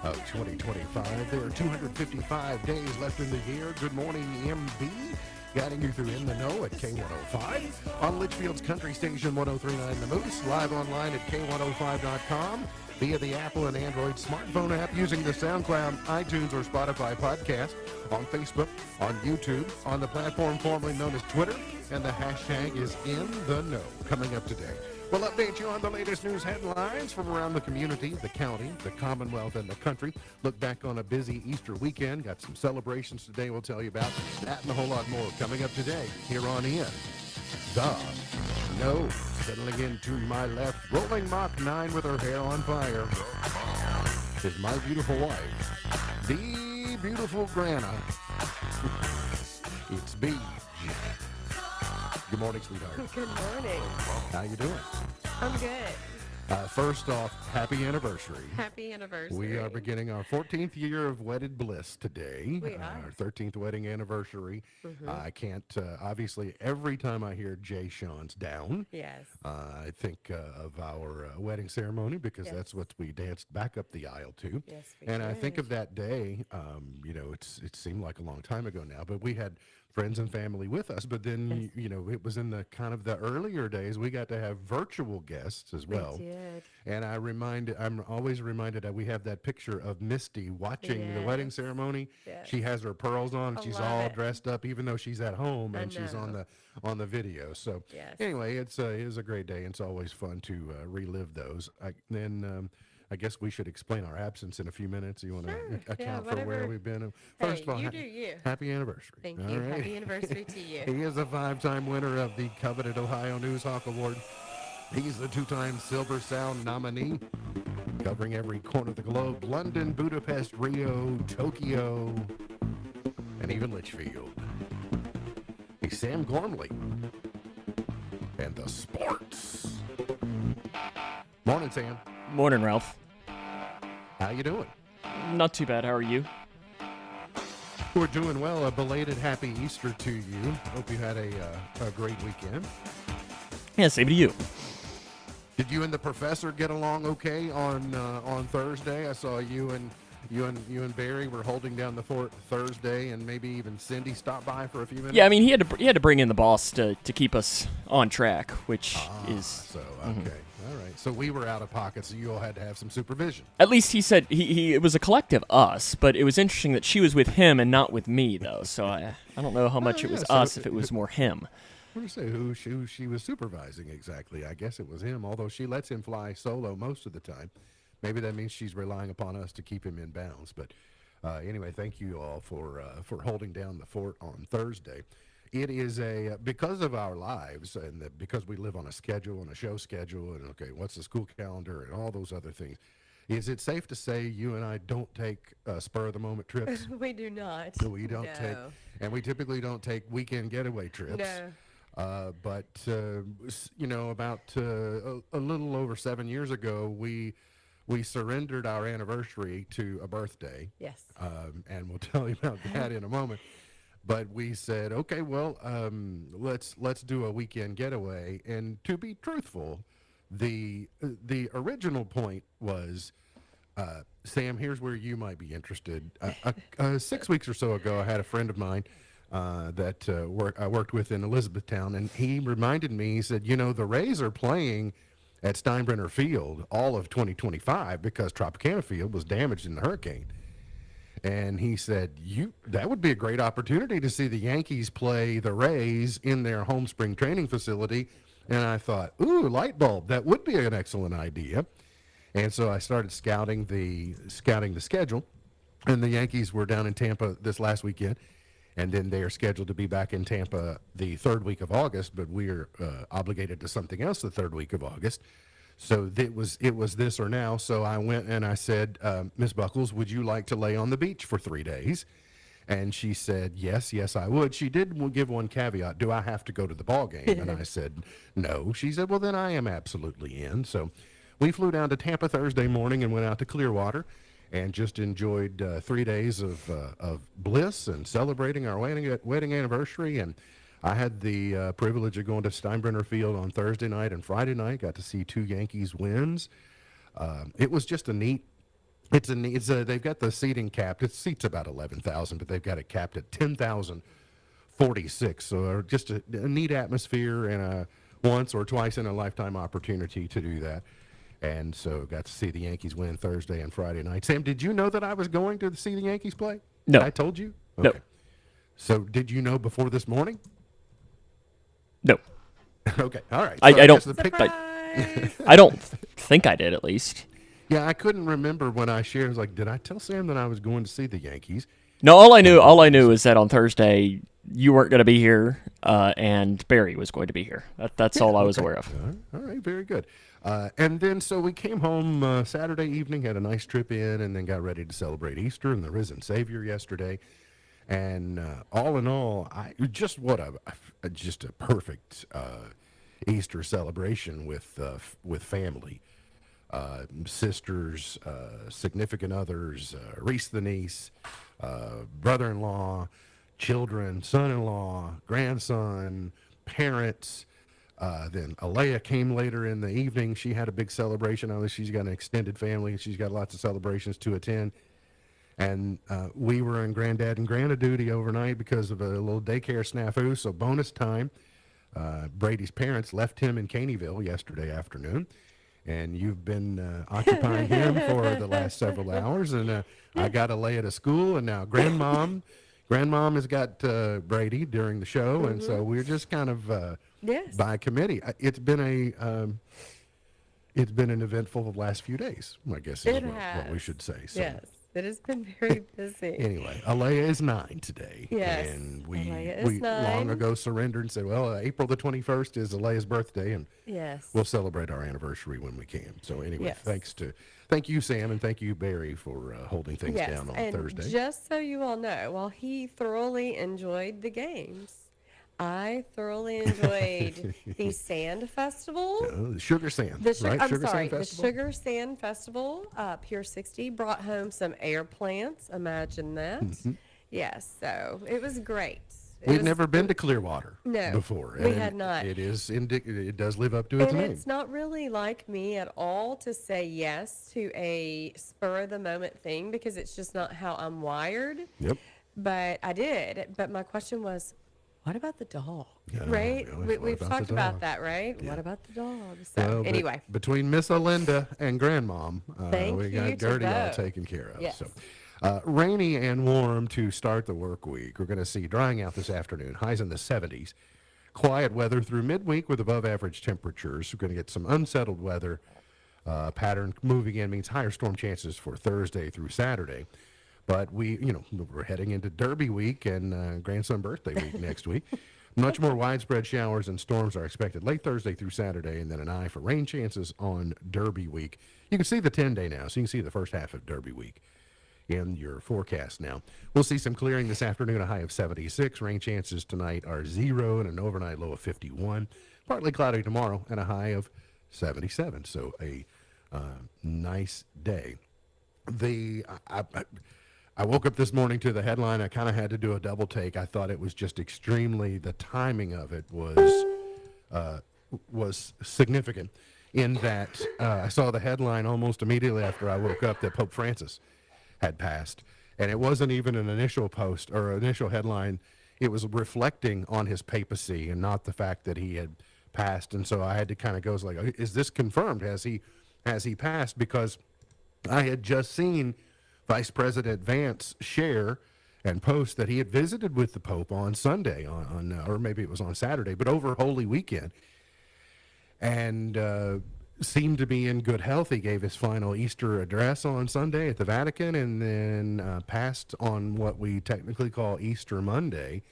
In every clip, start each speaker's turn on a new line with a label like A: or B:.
A: of 2025. There are 255 days left in the year. Good morning, MB. Guiding you through In the Know at K105. On Litchfield's Country Station 1039 The Moose. Live online at K105.com. Via the Apple and Android smartphone app using the SoundCloud, iTunes, or Spotify podcast. On Facebook, on YouTube, on the platform formerly known as Twitter. And the hashtag is In the Know. Coming up today, we'll update you on the latest news headlines from around the community, the county, the Commonwealth, and the country. Look back on a busy Easter weekend. Got some celebrations today we'll tell you about. That and a whole lot more coming up today here on In the Know. Settling in to my left, rolling Mach 9 with her hair on fire, is my beautiful wife, the beautiful Grana. It's Beej. Good morning, sweetheart.
B: Good morning.
A: How you doing?
B: I'm good.
A: First off, happy anniversary.
B: Happy anniversary.
A: We are beginning our 14th year of wedded bliss today.
B: We are.
A: Our 13th wedding anniversary. I can't, obviously, every time I hear Jay Sean's Down,
B: Yes.
A: I think of our wedding ceremony because
B: Yes.
A: that's what we danced back up the aisle to.
B: Yes, we
A: And I think
B: did.
A: of that day, it seemed like a long time ago now, but we had friends and family with us. But then, it was in the kind of the earlier days, we got to have virtual guests as well.
B: We did.
A: And I'm always reminded that we have that picture of Misty watching the wedding
B: Yes.
A: ceremony.
B: Yes.
A: She has her pearls on.
B: I
A: She's
B: love
A: all
B: it.
A: dressed up, even though she's at home
B: I
A: and she's
B: know.
A: on the video. So
B: Yes.
A: anyway, it is a great day. It's always fun to relive those. I guess we should explain our absence in a few minutes. You want to
B: Sure.
A: account
B: Yeah,
A: for where
B: whatever.
A: we've been?
B: Hey,
A: First of all,
B: you do you.
A: happy anniversary.
B: Thank
A: All
B: you.
A: right.
B: Happy anniversary to you.
A: He is a 5-time winner of the coveted Ohio News Hawk Award. He's the 2-time Silver Sound nominee, covering every corner of the globe: London, Budapest, Rio, Tokyo, and even Litchfield. He's Sam Gormley, and the sports. Morning, Sam.
C: Morning, Ralph.
A: How you doing?
C: Not too bad. How are you?
A: We're doing well. A belated happy Easter to you. Hope you had a great weekend.
C: Yeah, same to you.
A: Did you and the professor get along okay on Thursday? I saw you and Barry were holding down the fort Thursday, and maybe even Cindy stopped by for a few minutes.
C: Yeah, I mean, he had to bring in the boss to keep us on track, which is
A: So okay, all right. So we were out of pocket, so you all had to have some supervision.
C: at least he said he it was a collective us, but it was interesting that she was with him and not with me though. So I don't know how much it was
A: yeah, so
C: us if it was more him.
A: What do you say? Who she was supervising exactly? I guess it was him. Although she lets him fly solo most of the time. Maybe that means she's relying upon us to keep him in bounds. But anyway, thank you all for holding down the fort on Thursday. It is because of our lives and because we live on a schedule, on a show schedule, and okay, what's the school calendar and all those other things. Is it safe to say you and I don't take spur of the moment trips?
B: We do not.
A: We don't
B: No.
A: take, and we typically don't take weekend getaway trips.
B: No.
A: But about a little over 7 years ago, we surrendered our anniversary to a birthday,
B: Yes.
A: and we'll tell you about that in a moment. But we said, okay, well, let's do a weekend getaway. And to be truthful, the original point was, Sam, here's where you might be interested. 6 weeks or so ago, I had a friend of mine that I worked with in Elizabethtown, and he reminded me, he said, the Rays are playing at Steinbrenner Field all of 2025 because Tropicana Field was damaged in the hurricane. And he said, that would be a great opportunity to see the Yankees play the Rays in their home spring training facility. And I thought, ooh, light bulb, that would be an excellent idea. And so I started scouting the schedule, and the Yankees were down in Tampa this last weekend. And then they are scheduled to be back in Tampa the third week of August, but we're obligated to something else the third week of August. So it was this or now. So I went and I said, Miss Buckles, would you like to lay on the beach for 3 days? And she said, yes, I would. She did give one caveat. Do I have to go to the ball game? And I said, no. She said, well, then I am absolutely in. So we flew down to Tampa Thursday morning and went out to Clearwater and just enjoyed 3 days of bliss and celebrating our wedding anniversary. And I had the privilege of going to Steinbrenner Field on Thursday night and Friday night. Got to see 2 Yankees wins. It was just a neat They've got the seating capped. It seats about 11,000, but they've got it capped at 10,046. So just a neat atmosphere and a once or twice in a lifetime opportunity to do that. And so got to see the Yankees win Thursday and Friday night. Sam, did you know that I was going to see the Yankees play?
C: No.
A: I told you?
C: No.
A: Okay. So did you know before this morning?
C: No,
A: Okay. All right.
C: I
A: So
C: don't-
A: guess the pick-
B: Surprise!
C: I don't think I did at least.
A: Yeah, I couldn't remember when I shared. I was like, did I tell Sam that I was going to see the Yankees?
C: No, all I knew is that on Thursday you weren't going to be here, and Barry was going to be here. That's all I was aware of.
A: All right, very good. And then so we came home Saturday evening, had a nice trip in, and then got ready to celebrate Easter and the risen Savior yesterday. And all in all, just a perfect Easter celebration with family, sisters, significant others, Reese the niece, brother-in-law, children, son-in-law, grandson, parents. Then Alea came later in the evening. She had a big celebration. Obviously, she's got an extended family. She's got lots of celebrations to attend. And we were in granddad and grandma duty overnight because of a little daycare snafu. So bonus time. Brady's parents left him in Caneyville yesterday afternoon. And you've been occupying him for the last several hours. And I got Alea to school. And now Grandmom has got Brady during the show. And so we're just kind of
B: Yes.
A: by committee. It's been an eventful last few days, I guess is
B: It
A: what we
B: has.
A: should say. So
B: Yes. It has been very busy.
A: anyway, Alea is 9 today.
B: Yes,
A: And we
B: Alea is
A: long
B: 9.
A: ago surrendered and said, well, April the 21st is Alea's birthday, and
B: Yes.
A: we'll celebrate our anniversary when we can. So anyway,
B: Yes.
A: thank you, Sam, and thank you, Barry, for holding things
B: Yes,
A: down on
B: and
A: Thursday.
B: just so you all know, while he thoroughly enjoyed the games, I thoroughly enjoyed the Sand Festival.
A: The Sugar Sand, right?
B: I'm
A: Sugar
B: sorry,
A: Sand
B: the
A: Festival?
B: Sugar Sand Festival. Pure 60 brought home some air plants. Imagine that. Yes, so it was great. It
A: We've
B: was-
A: never been to Clearwater
B: No,
A: before.
B: we
A: and
B: had not.
A: It does live up to its
B: And
A: name.
B: it's not really like me at all to say yes to a spur of the moment thing because it's just not how I'm wired.
A: Yep.
B: But I did. But my question was, what about the dog?
A: Yeah,
B: Right?
A: really, what
B: We've
A: about the
B: talked about
A: dog?
B: that, right? What about the dog? So
A: Well, but
B: anyway,
A: between Miss Alinda and Grandmom,
B: Thank
A: we
B: you
A: got
B: to
A: Gertie all
B: both.
A: taken care of.
B: Yes.
A: So, rainy and warm to start the work week. We're going to see drying out this afternoon, highs in the 70s. Quiet weather through midweek with above average temperatures. We're going to get some unsettled weather pattern moving in, means higher storm chances for Thursday through Saturday. But we're heading into Derby week and grandson birthday week next week. Much more widespread showers and storms are expected late Thursday through Saturday, and then an eye for rain chances on Derby week. You can see the 10-day now, so you can see the first half of Derby week in your forecast now. We'll see some clearing this afternoon, a high of 76. Rain chances tonight are 0 and an overnight low of 51. Partly cloudy tomorrow and a high of 77. So a nice day. I woke up this morning to the headline. I kind of had to do a double take. I thought it was just the timing of it was significant in that I saw the headline almost immediately after I woke up that Pope Francis had passed. And it wasn't even an initial post or initial headline. It was reflecting on his papacy and not the fact that he had passed. And so I had to kind of go like, is this confirmed? Has he passed? Because I had just seen Vice President Vance share and post that he had visited with the Pope on Sunday, or maybe it was on Saturday, but over Holy Weekend, and seemed to be in good health. He gave his final Easter address on Sunday at the Vatican, and then passed on what we technically call Easter Monday,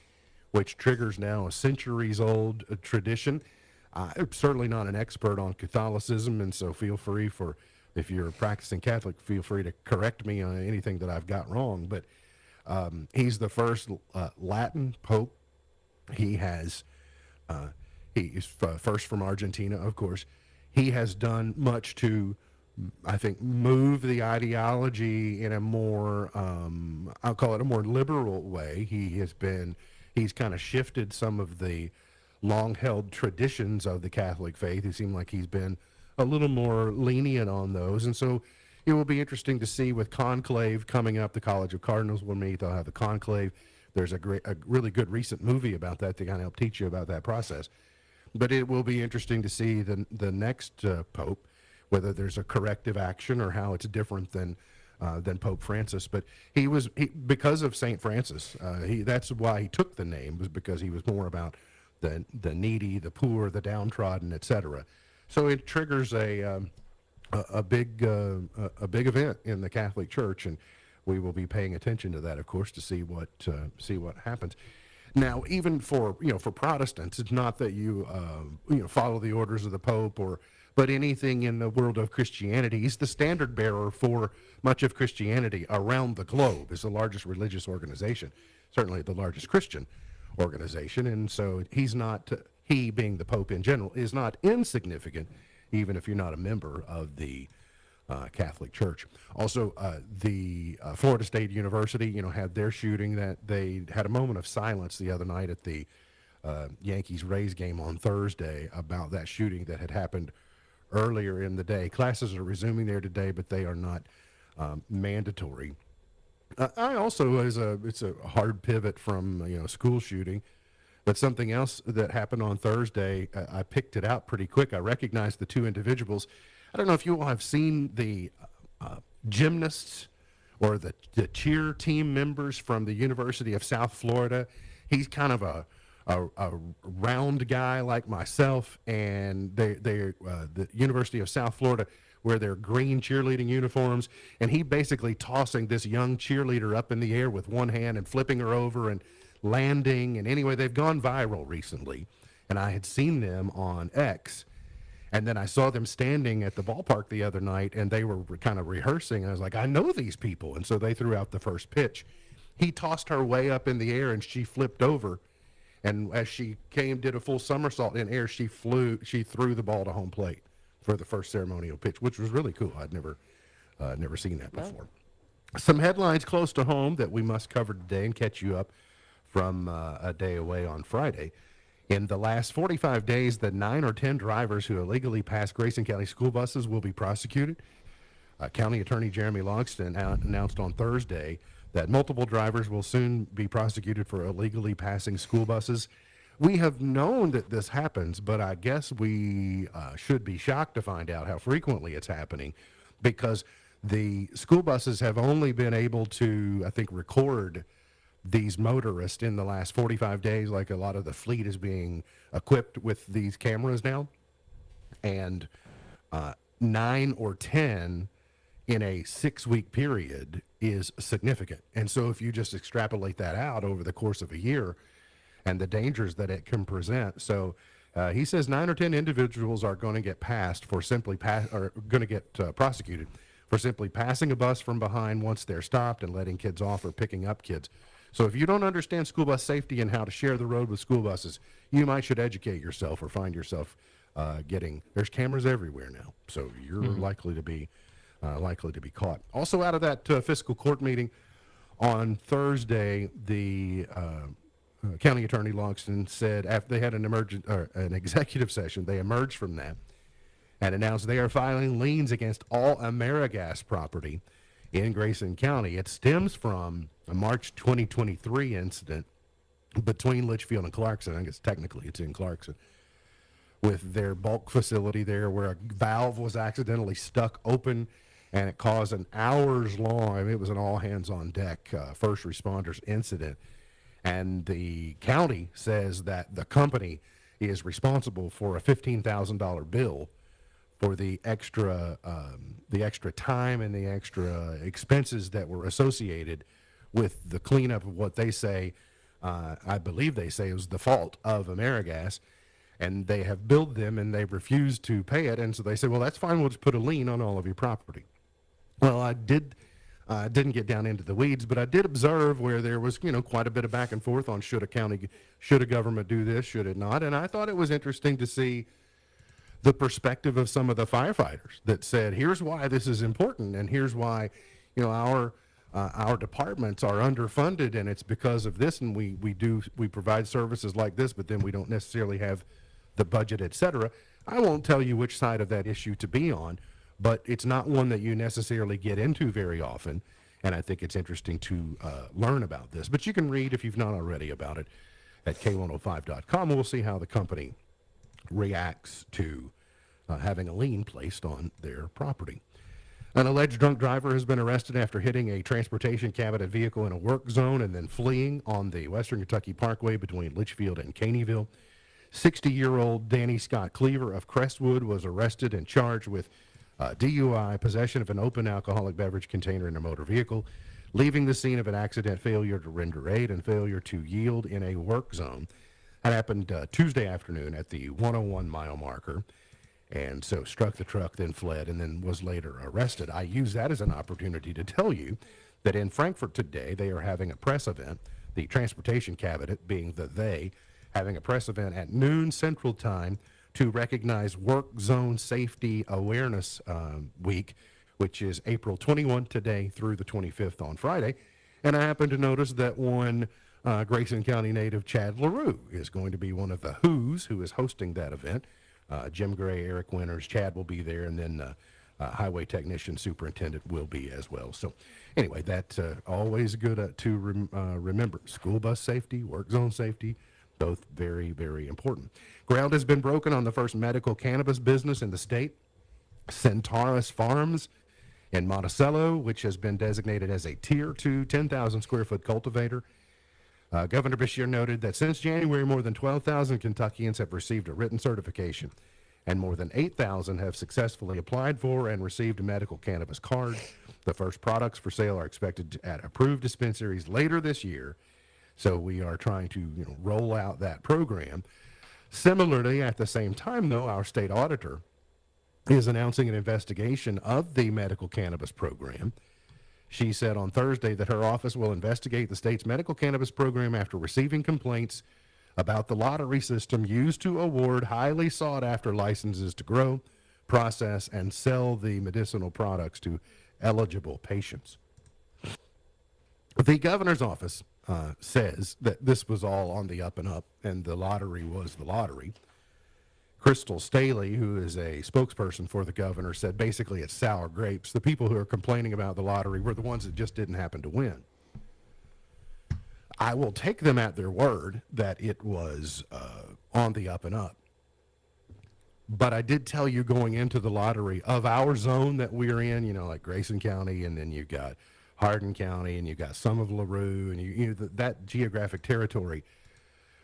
A: which triggers now a centuries-old tradition. I'm certainly not an expert on Catholicism, and so feel free if you're a practicing Catholic, feel free to correct me on anything that I've got wrong. But he's the first Latin pope. He is first from Argentina, of course. He has done much to, I think, move the ideology in a more, I'll call it a more liberal way. He's kind of shifted some of the long-held traditions of the Catholic faith. It seemed like he's been a little more lenient on those. And so it will be interesting to see with conclave coming up. The College of Cardinals will meet. They'll have the conclave. There's a really good recent movie about that to kind of help teach you about that process. But it will be interesting to see the next pope, whether there's a corrective action or how it's different than Pope Francis. But because of Saint Francis, that's why he took the name, was because he was more about the needy, the poor, the downtrodden, etc. So it triggers a big event in the Catholic Church, and we will be paying attention to that, of course, to see what happens. Now, even for Protestants, it's not that you follow the orders of the Pope, but anything in the world of Christianity. He's the standard bearer for much of Christianity around the globe. It's the largest religious organization, certainly the largest Christian organization, and so he being the Pope in general is not insignificant, even if you're not a member of the Catholic Church. Also, the Florida State University, had their shooting. That they had a moment of silence the other night at the Yankees-Rays game on Thursday about that shooting that had happened earlier in the day. Classes are resuming there today, but they are not mandatory. I also, it's a hard pivot from school shooting, but something else that happened on Thursday, I picked it out pretty quick. I recognized the two individuals. I don't know if you all have seen the gymnasts or the cheer team members from the University of South Florida. He's kind of a round guy like myself, and they're the University of South Florida wear their green cheerleading uniforms, and he basically tossing this young cheerleader up in the air with one hand and flipping her over and landing. And anyway, they've gone viral recently, and I had seen them on X. And then I saw them standing at the ballpark the other night, and they were kind of rehearsing. And I was like, I know these people. And so they threw out the first pitch. He tossed her way up in the air, and she flipped over. And as she did a full somersault in air, she threw the ball to home plate for the first ceremonial pitch, which was really cool. I'd never seen that before. Some headlines close to home that we must cover today and catch you up from a day away on Friday. In the last 45 days, the 9 or 10 drivers who illegally passed Grayson County school buses will be prosecuted. County Attorney Jeremy Logston announced on Thursday that multiple drivers will soon be prosecuted for illegally passing school buses. We have known that this happens, but I guess we should be shocked to find out how frequently it's happening, because the school buses have only been able to, I think, record these motorists in the last 45 days. Like, a lot of the fleet is being equipped with these cameras now, and 9 or 10 in a 6-week period is significant. And so if you just extrapolate that out over the course of a year and the dangers that it can present. So he says 9 or 10 individuals are going to get prosecuted for simply passing a bus from behind once they're stopped and letting kids off or picking up kids. So if you don't understand school bus safety and how to share the road with school buses, you should educate yourself or find yourself there's cameras everywhere now. So you're likely to be caught. Also, out of that fiscal court meeting on Thursday, the County Attorney Logston said after they had an executive session, they emerged from that and announced they are filing liens against all AmeriGas property in Grayson County. It stems from a March 2023 incident between Litchfield and Clarkson. I guess technically it's in Clarkson, with their bulk facility there, where a valve was accidentally stuck open, and it caused an hours-long, it was an all-hands-on-deck first responders incident. And the county says that the company is responsible for a $15,000 bill for the extra time and the extra expenses that were associated with the cleanup of what they say, I believe they say, it was the fault of AmeriGas. And they have billed them, and they've refused to pay it. And so they say, well, that's fine. We'll just put a lien on all of your property. Well, I didn't get down into the weeds, but I did observe where there was, quite a bit of back and forth on should a government do this, should it not? And I thought it was interesting to see the perspective of some of the firefighters that said, here's why this is important, and here's why, our departments are underfunded, and it's because of this, and we provide services like this, but then we don't necessarily have the budget, etc. I won't tell you which side of that issue to be on, but it's not one that you necessarily get into very often. And I think it's interesting to learn about this. But you can read, if you've not already, about it at K105.com. We'll see how the company reacts to having a lien placed on their property. An alleged drunk driver has been arrested after hitting a transportation cabinet vehicle in a work zone and then fleeing on the Western Kentucky Parkway between Litchfield and Caneyville. 60-year-old Danny Scott Cleaver of Crestwood was arrested and charged with DUI, possession of an open alcoholic beverage container in a motor vehicle, leaving the scene of an accident, failure to render aid, and failure to yield in a work zone. That happened Tuesday afternoon at the 101-mile marker. And so struck the truck, then fled, and then was later arrested. I use that as an opportunity to tell you that in Frankfort today, they are having a press event, the Transportation Cabinet being the they, having a press event at noon Central Time to recognize Work Zone Safety Awareness Week, which is April 21 today through the 25th on Friday. And I happen to notice that one Grayson County native, Chad LaRue, is going to be one of the who is hosting that event. Jim Gray, Eric Winters, Chad will be there, and then Highway Technician Superintendent will be as well. So anyway, that's always good to remember. School bus safety, work zone safety, both very, very important. Ground has been broken on the first medical cannabis business in the state, Centaurus Farms in Monticello, which has been designated as a Tier 2 10,000 square foot cultivator. Governor Beshear noted that since January, more than 12,000 Kentuckians have received a written certification, and more than 8,000 have successfully applied for and received a medical cannabis card. The first products for sale are expected at approved dispensaries later this year, so we are trying to roll out that program. Similarly, at the same time, though, our state auditor is announcing an investigation of the medical cannabis program. She said on Thursday that her office will investigate the state's medical cannabis program after receiving complaints about the lottery system used to award highly sought-after licenses to grow, process, and sell the medicinal products to eligible patients. The governor's office says that this was all on the up and up, and the lottery was the lottery. Crystal Staley, who is a spokesperson for the governor, said basically it's sour grapes. The people who are complaining about the lottery were the ones that just didn't happen to win. I will take them at their word that it was on the up and up. But I did tell you going into the lottery of our zone that we're in, like Grayson County, and then you've got Hardin County, and you've got some of LaRue, and that geographic territory,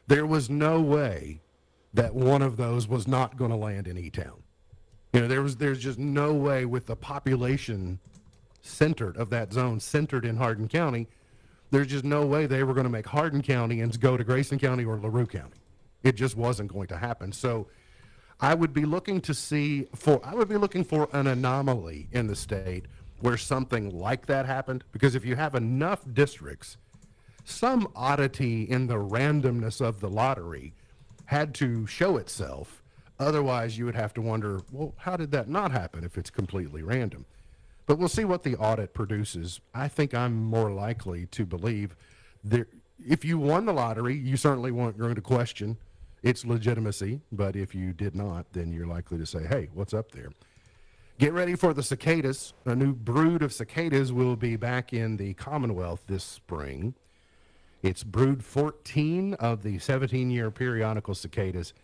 A: there was no way that one of those was not going to land in E-Town. There's just no way, with the population centered of that zone, centered in Hardin County, there's just no way they were going to make Hardin County and go to Grayson County or LaRue County. It just wasn't going to happen. So I would be looking for an anomaly in the state where something like that happened, because if you have enough districts, some oddity in the randomness of the lottery had to show itself. Otherwise, you would have to wonder, well, how did that not happen if it's completely random? But we'll see what the audit produces. I think I'm more likely to believe that if you won the lottery, you certainly weren't going to question its legitimacy. But if you did not, then you're likely to say, hey, what's up there? Get ready for the cicadas. A new brood of cicadas will be back in the Commonwealth this spring. It's brood 14 of the 17-year periodical cicadas.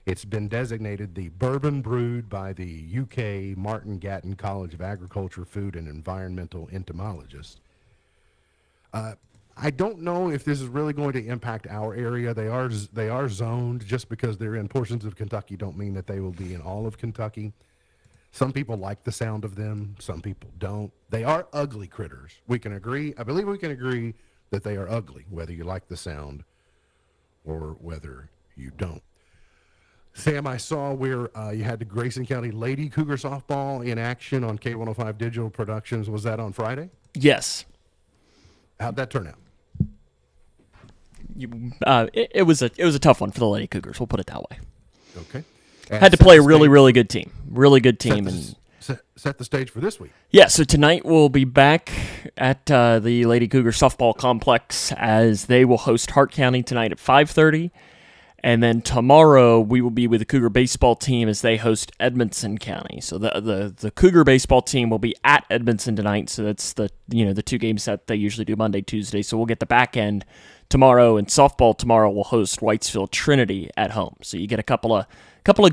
A: It's been designated the Bourbon brood by the UK Martin Gatton College of Agriculture, Food and Environmental Entomologists. I don't know if this is really going to impact our area. They are zoned. Just because they're in portions of Kentucky don't mean that they will be in all of Kentucky. Some people like the sound of them. Some people don't. They are ugly critters. We can agree. I believe we can agree that they are ugly, whether you like the sound or whether you don't. Sam, I saw where you had the Grayson County Lady Cougar softball in action on K105 Digital Productions. Was that on Friday?
C: Yes.
A: How'd that turn out?
C: It was a tough one for the Lady Cougars. We'll put it that way.
A: Okay.
C: Had to play a really good team. Really good team.
A: Set the stage for this week.
C: Yeah, so tonight we'll be back at the Lady Cougar softball complex as they will host Hart County tonight at 5:30. And then tomorrow we will be with the Cougar baseball team as they host Edmonson County. So the Cougar baseball team will be at Edmonson tonight. So that's the two games that they usually do Monday, Tuesday. So we'll get the back end tomorrow, and softball tomorrow will host Whitesville Trinity at home. So you get a couple of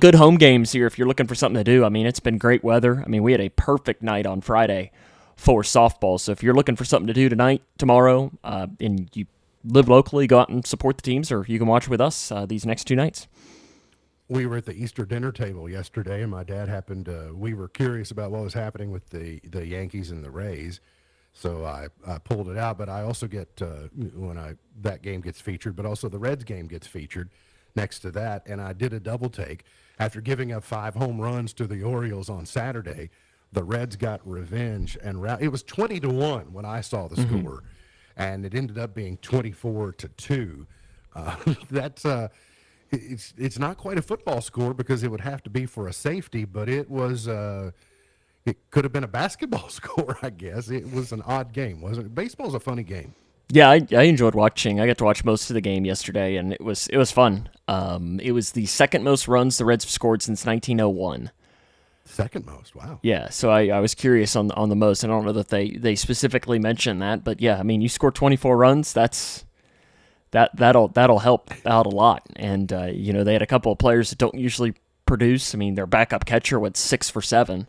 C: good home games here if you're looking for something to do. I mean, it's been great weather. I mean, we had a perfect night on Friday for softball. So if you're looking for something to do tonight, tomorrow, and you live locally, go out and support the teams, or you can watch with us these next 2 nights.
A: We were at the Easter dinner table yesterday, and my dad we were curious about what was happening with the Yankees and the Rays. So I pulled it out, but I also get, that game gets featured, but also the Reds game gets featured next to that. And I did a double take. After giving up 5 home runs to the Orioles on Saturday, the Reds got revenge, and it was 20-1 when I saw the score. And it ended up being 24-2. It's not quite a football score because it would have to be for a safety, but it was it could have been a basketball score, I guess. It was an odd game, wasn't it? Baseball's a funny game.
C: Yeah, I enjoyed watching. I got to watch most of the game yesterday, and it was fun. It was the second most runs the Reds have scored since 1901.
A: Second most, wow.
C: Yeah, so I was curious on the most. I don't know that they specifically mentioned that, but yeah, I mean, you score 24 runs, that'll help out a lot. And they had a couple of players that don't usually produce. I mean, their backup catcher went 6 for 7.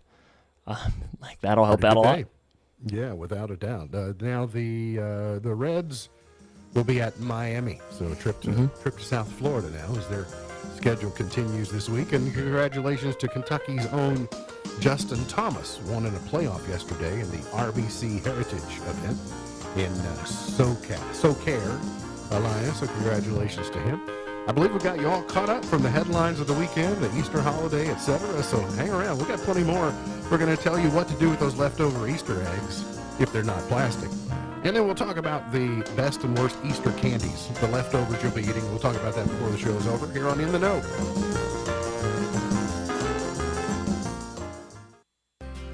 C: That'll help out a lot.
A: Yeah, without a doubt. Now the Reds will be at Miami, so a trip to South Florida now as their schedule continues this week. And congratulations to Kentucky's own Justin Thomas, won in a playoff yesterday in the RBC Heritage event in SoCare Alliance. So congratulations to him. I believe we got you all caught up from the headlines of the weekend, the Easter holiday, etc. So hang around. We got plenty more. We're going to tell you what to do with those leftover Easter eggs if they're not plastic. And then we'll talk about the best and worst Easter candies, the leftovers you'll be eating. We'll talk about that before the show is over here on In the Know.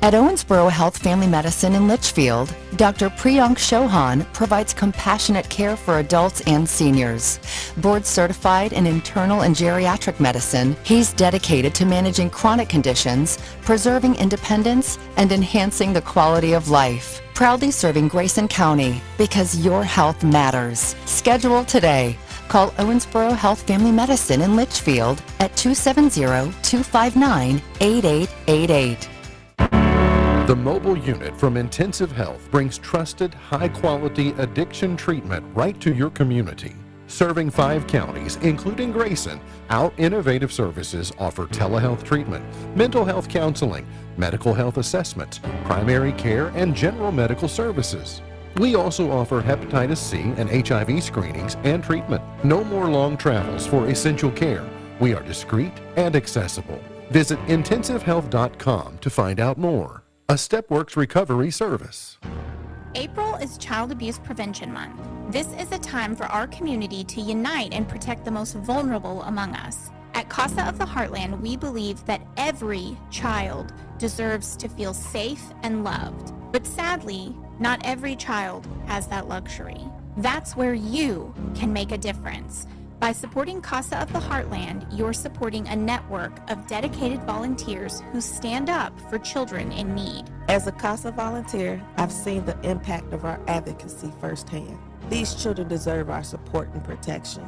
D: At Owensboro Health Family Medicine in Litchfield, Dr. Priyank Chauhan provides compassionate care for adults and seniors. Board certified in internal and geriatric medicine, he's dedicated to managing chronic conditions, preserving independence, and enhancing the quality of life. Proudly serving Grayson County because your health matters. Schedule today. Call Owensboro Health Family Medicine in Litchfield at 270-259-8888.
A: The mobile unit from Intensive Health brings trusted, high-quality addiction treatment right to your community. Serving 5 counties, including Grayson, our innovative services offer telehealth treatment, mental health counseling, medical health assessments, primary care, and general medical services. We also offer hepatitis C and HIV screenings and treatment. No more long travels for essential care. We are discreet and accessible. Visit intensivehealth.com to find out more. A StepWorks recovery service.
E: April is Child Abuse Prevention Month. This is a time for our community to unite and protect the most vulnerable among us. At Casa of the Heartland, we believe that every child deserves to feel safe and loved. But sadly, not every child has that luxury. That's where you can make a difference. By supporting Casa of the Heartland, you're supporting a network of dedicated volunteers who stand up for children in need.
F: As a CASA volunteer, I've seen the impact of our advocacy firsthand. These children deserve our support and protection.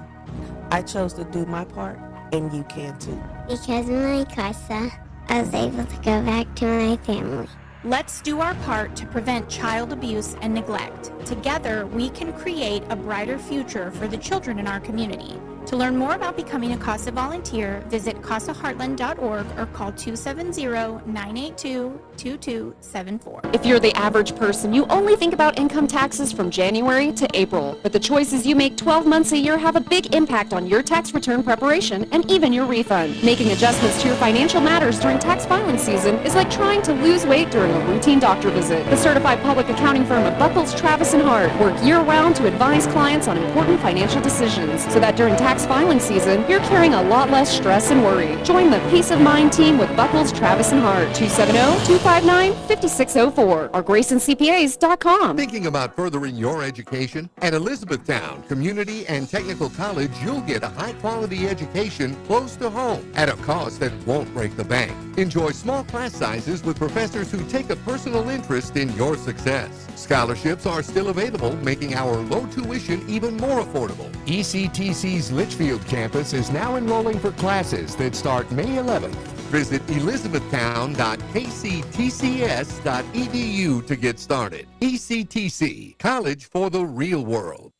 F: I chose to do my part, and you can too.
G: Because of my CASA, I was able to go back to my family.
E: Let's do our part to prevent child abuse and neglect. Together, we can create a brighter future for the children in our community. To learn more about becoming a CASA volunteer, visit casaheartland.org or call 270-982-2274.
H: If you're the average person, you only think about income taxes from January to April. But the choices you make 12 months a year have a big impact on your tax return preparation and even your refund. Making adjustments to your financial matters during tax filing season is like trying to lose weight during a routine doctor visit. The certified public accounting firm of Buckles, Travis & Hart work year-round to advise clients on important financial decisions so that during tax tax filing season, you're carrying a lot less stress and worry. Join the Peace of Mind team with Buckles, Travis, and Hart. 270-259-5604 or GraysonCPAs.com.
I: Thinking about furthering your education? At Elizabethtown Community and Technical College, you'll get a high-quality education close to home at a cost that won't break the bank. Enjoy small class sizes with professors who take a personal interest in your success. Scholarships are still available, making our low tuition even more affordable.
J: ECTC's Litchfield campus is now enrolling for classes that start May 11th.
I: Visit elizabethtown.kctcs.edu to get started. ECTC, college for the real world.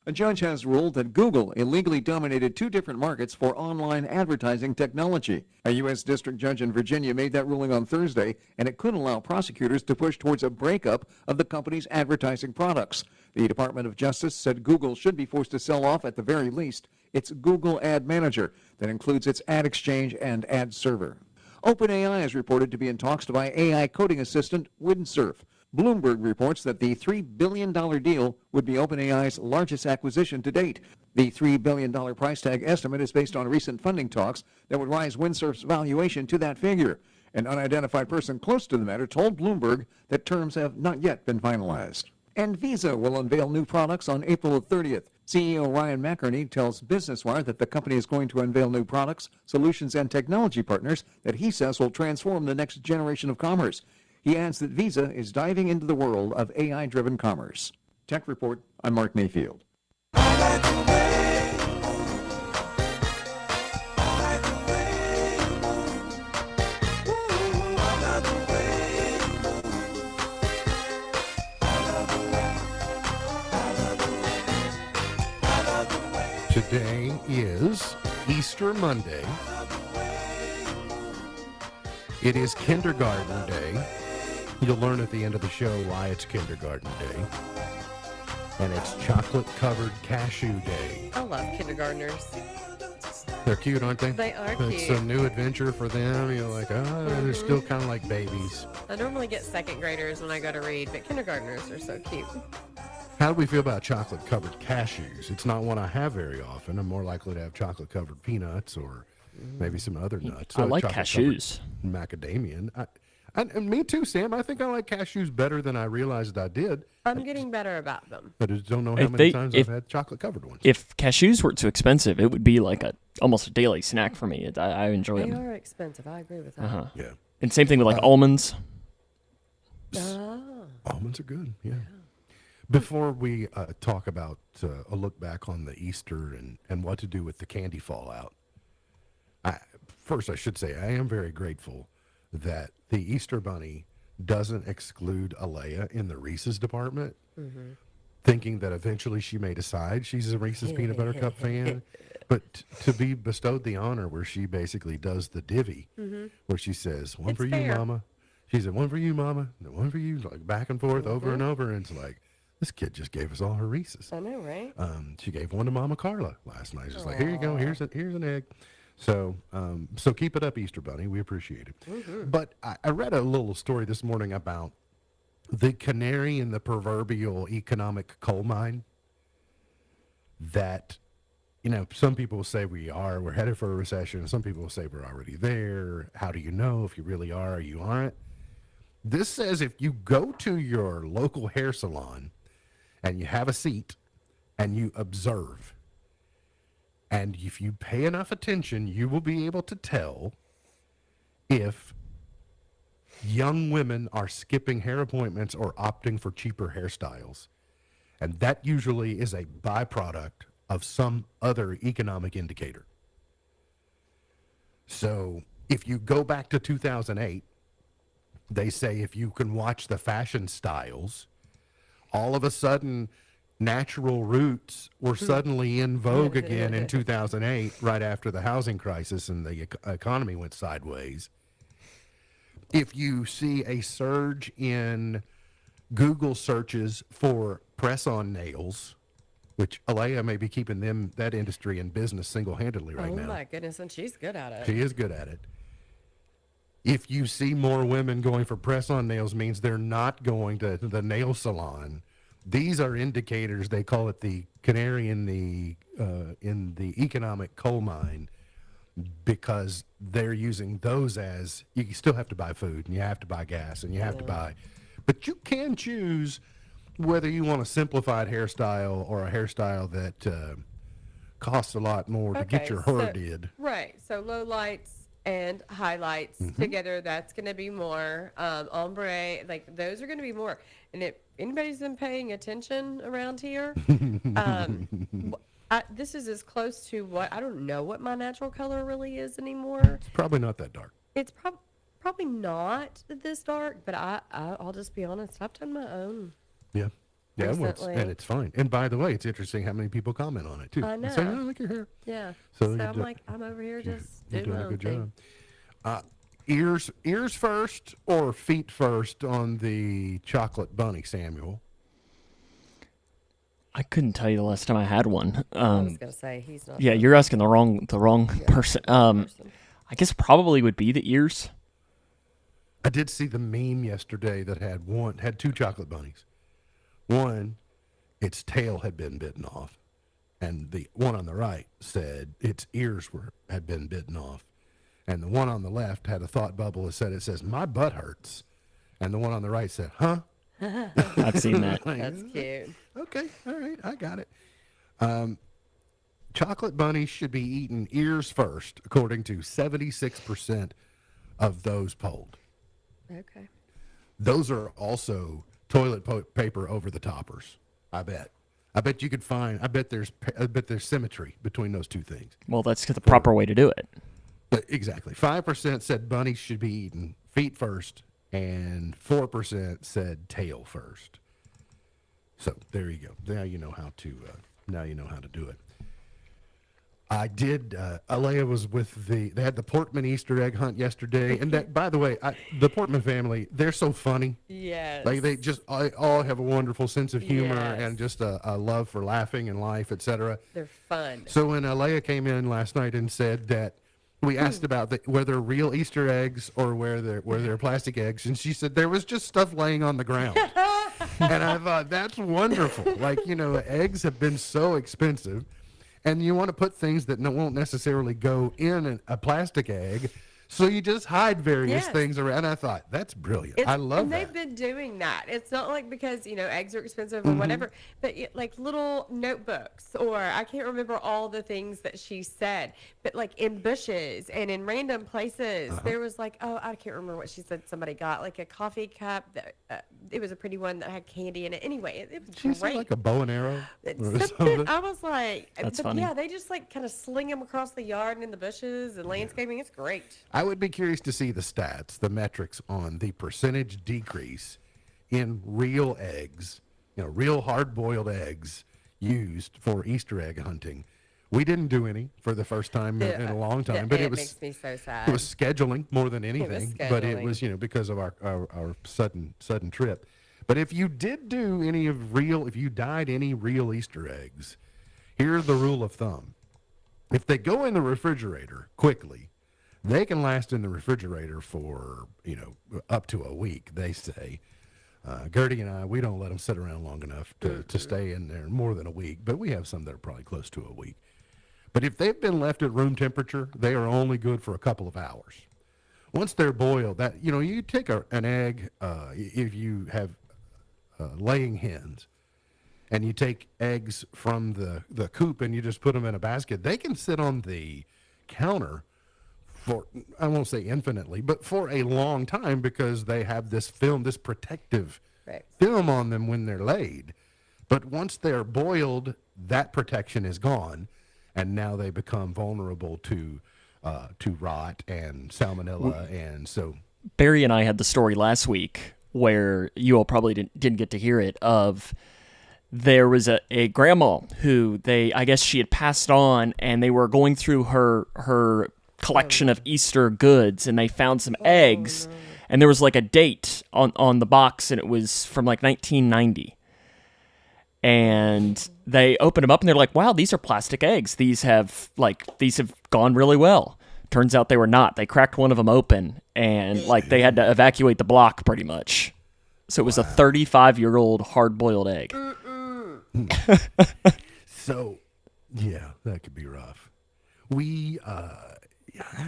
K: A judge has ruled that Google illegally dominated 2 different markets for online advertising technology. A U.S. district judge in Virginia made that ruling on Thursday, and it could allow prosecutors to push towards a breakup of the company's advertising products. The Department of Justice said Google should be forced to sell off, at the very least, its Google Ad Manager that includes its ad exchange and ad server. OpenAI is reported to be in talks to buy AI coding assistant Windsurf. Bloomberg reports that the $3 billion deal would be OpenAI's largest acquisition to date. The $3 billion price tag estimate is based on recent funding talks that would rise Windsurf's valuation to that figure. An unidentified person close to the matter told Bloomberg that terms have not yet been finalized. And Visa will unveil new products on April 30th. CEO Ryan McInerney tells Business Wire that the company is going to unveil new products, solutions, and technology partners that he says will transform the next generation of commerce. He adds that Visa is diving into the world of AI-driven commerce. Tech Report, I'm Mark Mayfield.
A: Today is Easter Monday. It is Kindergarten Day. You'll learn at the end of the show why it's Kindergarten Day. And it's Chocolate-Covered Cashew Day.
B: I love kindergartners.
A: They're cute, aren't they?
B: They are
A: It's
B: cute.
A: a new adventure for them. You're like, they're still kind of like babies.
B: I normally get second graders when I go to read, but kindergartners are so cute.
A: How do we feel about chocolate-covered cashews? It's not one I have very often. I'm more likely to have chocolate-covered peanuts or maybe some other nuts.
C: I like
A: chocolate-covered
C: cashews.
A: Macadamia. And me too, Sam. I think I like cashews better than I realized I did.
B: I'm getting better about them.
A: But I just don't know how
C: If
A: many
C: they-
A: times
C: if-
A: I've had chocolate-covered ones.
C: If cashews were too expensive, it would be like almost a daily snack for me. I enjoy
B: They
C: them.
B: are expensive. I agree with that.
C: Uh-huh.
A: Yeah.
C: And same thing with like almonds.
B: Oh.
A: Almonds are good, yeah. Before we talk about a look back on the Easter and what to do with the candy fallout, first I should say I am very grateful that the Easter Bunny doesn't exclude Alea in the Reese's department, thinking that eventually she may decide she's a Reese's Peanut Butter Cup fan. But to be bestowed the honor where she basically does the divvy, where she says, one
B: It's
A: for you,
B: fair.
A: Mama. She said, one for you, Mama, and one for you, like back and forth over and over. And it's like, this kid just gave us all her Reese's.
B: I know, right?
A: She gave one to Mama Carla last night. She's like, here you go. Here's an egg. So keep it up, Easter Bunny. We appreciate it. But I read a little story this morning about the canary in the proverbial economic coal mine that, some people will say we're headed for a recession. Some people will say we're already there. How do you know if you really are or you aren't? This says if you go to your local hair salon and you have a seat and you observe, and if you pay enough attention, you will be able to tell if young women are skipping hair appointments or opting for cheaper hairstyles. And that usually is a byproduct of some other economic indicator. So if you go back to 2008, they say if you can watch the fashion styles, all of a sudden natural roots were suddenly in vogue again in 2008, right after the housing crisis and the economy went sideways. If you see a surge in Google searches for press-on nails, which Alea may be keeping that industry in business single-handedly right now.
B: Oh my goodness, and she's good at it.
A: She is good at it. If you see more women going for press-on nails, means they're not going to the nail salon. These are indicators. They call it the canary in the economic coal mine, because they're using those as, you still have to buy food and you have to buy gas and you have to buy, but you can choose whether you want a simplified hairstyle or a hairstyle that costs a lot more to get your hair did.
B: Right. So low lights and highlights together, that's going to be more. Ombre, like those are going to be more. And if anybody's been paying attention around here, this is as close to what, I don't know what my natural color really is anymore.
A: It's probably not that dark.
B: It's probably not this dark, but I'll just be honest, I've done my own.
A: Yeah. Yeah, well,
B: Recently.
A: and it's fine. And by the way, it's interesting how many people comment on it too.
B: I know.
A: Saying, "Oh, I like your hair."
B: Yeah.
A: So
B: So
A: you
B: I'm
A: do-
B: like, I'm over here just
A: You're
B: doing
A: doing
B: my
A: a
B: own
A: good
B: thing.
A: job. Ears first or feet first on the chocolate bunny, Samuel?
C: I couldn't tell you the last time I had one.
B: I was gonna say he's not.
C: Yeah,
B: the
C: you're asking the wrong person.
B: person.
C: I guess probably would be the ears.
A: I did see the meme yesterday that had two chocolate bunnies. One, its tail had been bitten off, and the one on the right said its ears had been bitten off, and the one on the left had a thought bubble that says my butt hurts, and the one on the right said, "Huh?"
C: I've seen that.
B: That's cute.
A: Okay, all right, I got it. Chocolate bunnies should be eaten ears first, according to 76% of those polled.
B: Okay.
A: Those are also toilet paper over the toppers. I bet you could find. I bet there's symmetry between those two things.
C: Well, that's the proper way to do it.
A: Exactly. 5% said bunnies should be eaten feet first, and 4% said tail first. So there you go. Now you know how to. Now you know how to do it. I did. Alea was with they had the Portman Easter egg hunt yesterday, and that, by the way, the Portman family, they're so funny.
B: Yes.
A: Like they just all have a wonderful sense of humor
B: Yes.
A: and just a love for laughing and life, etc.
B: They're fun.
A: So when Alea came in last night and said that we asked about whether real Easter eggs or where they're plastic eggs, and she said there was just stuff laying on the ground. And I thought that's wonderful. Like, eggs have been so expensive, and you want to put things that won't necessarily go in a plastic egg. So you just hide various
B: Yes.
A: things around. I thought, that's brilliant. I love
B: and
A: that.
B: they've been doing that. It's not like because, eggs are expensive or whatever, but like little notebooks, or I can't remember all the things that she said, but like in bushes and in random places, there was like, I can't remember what she said somebody got, like a coffee cup that, it was a pretty one that had candy in it. Anyway, it was
A: She said
B: great.
A: like a bow and arrow or
B: Something,
A: something.
B: I was like,
C: That's
B: but
C: funny.
B: yeah, they just like kind of sling them across the yard and in the bushes and landscaping. It's great.
A: I would be curious to see the stats, the metrics on the percentage decrease in real eggs, real hard-boiled eggs used for Easter egg hunting. We didn't do any for the first time in a long time, but it
B: makes me so sad.
A: was scheduling more than anything. But it
B: scheduling.
A: was, because of our sudden trip. But if you did do if you dyed any real Easter eggs, here's the rule of thumb. If they go in the refrigerator quickly, they can last in the refrigerator for, up to a week, they say. Gertie and I, we don't let them sit around long enough to stay in there more than a week, but we have some that are probably close to a week. But if they've been left at room temperature, they are only good for a couple of hours. Once they're boiled, you take an egg, if you have laying hens, and you take eggs from the coop and you just put them in a basket, they can sit on the counter for, I won't say infinitely, but for a long time, because they have this protective
B: Right.
A: film on them when they're laid. But once they're boiled, that protection is gone, and now they become vulnerable to rot and salmonella, and so.
C: Barry and I had the story last week where you all probably didn't get to hear it, of there was a grandma who I guess she had passed on, and they were going through her collection of Easter goods, and they found some eggs, and there was like a date on the box, and it was from like 1990. And they opened them up, and they're like, wow, these are plastic eggs. These have gone really well. Turns out they were not. They cracked one of them open, and they had to evacuate the block pretty much. So it was a 35-year-old hard-boiled egg.
A: So, yeah, that could be rough. We, I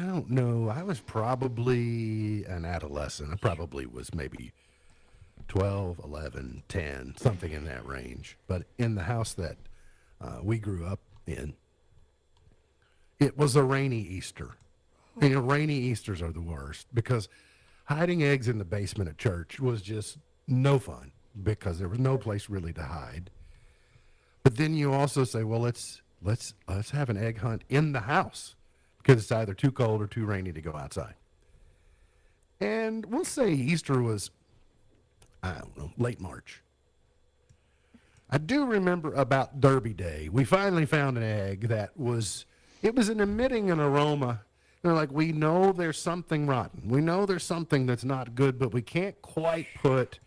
A: don't know. I was probably an adolescent. I probably was maybe 12, 11, 10, something in that range. But in the house that we grew up in, it was a rainy Easter. And, rainy Easters are the worst because hiding eggs in the basement at church was just no fun because there was no place really to hide. But then you also say, well, let's have an egg hunt in the house because it's either too cold or too rainy to go outside. And we'll say Easter was, I don't know, late March. I do remember about Derby Day. We finally found an egg that was emitting an aroma. Like, we know there's something rotten. We know there's something that's not good, but we can't quite put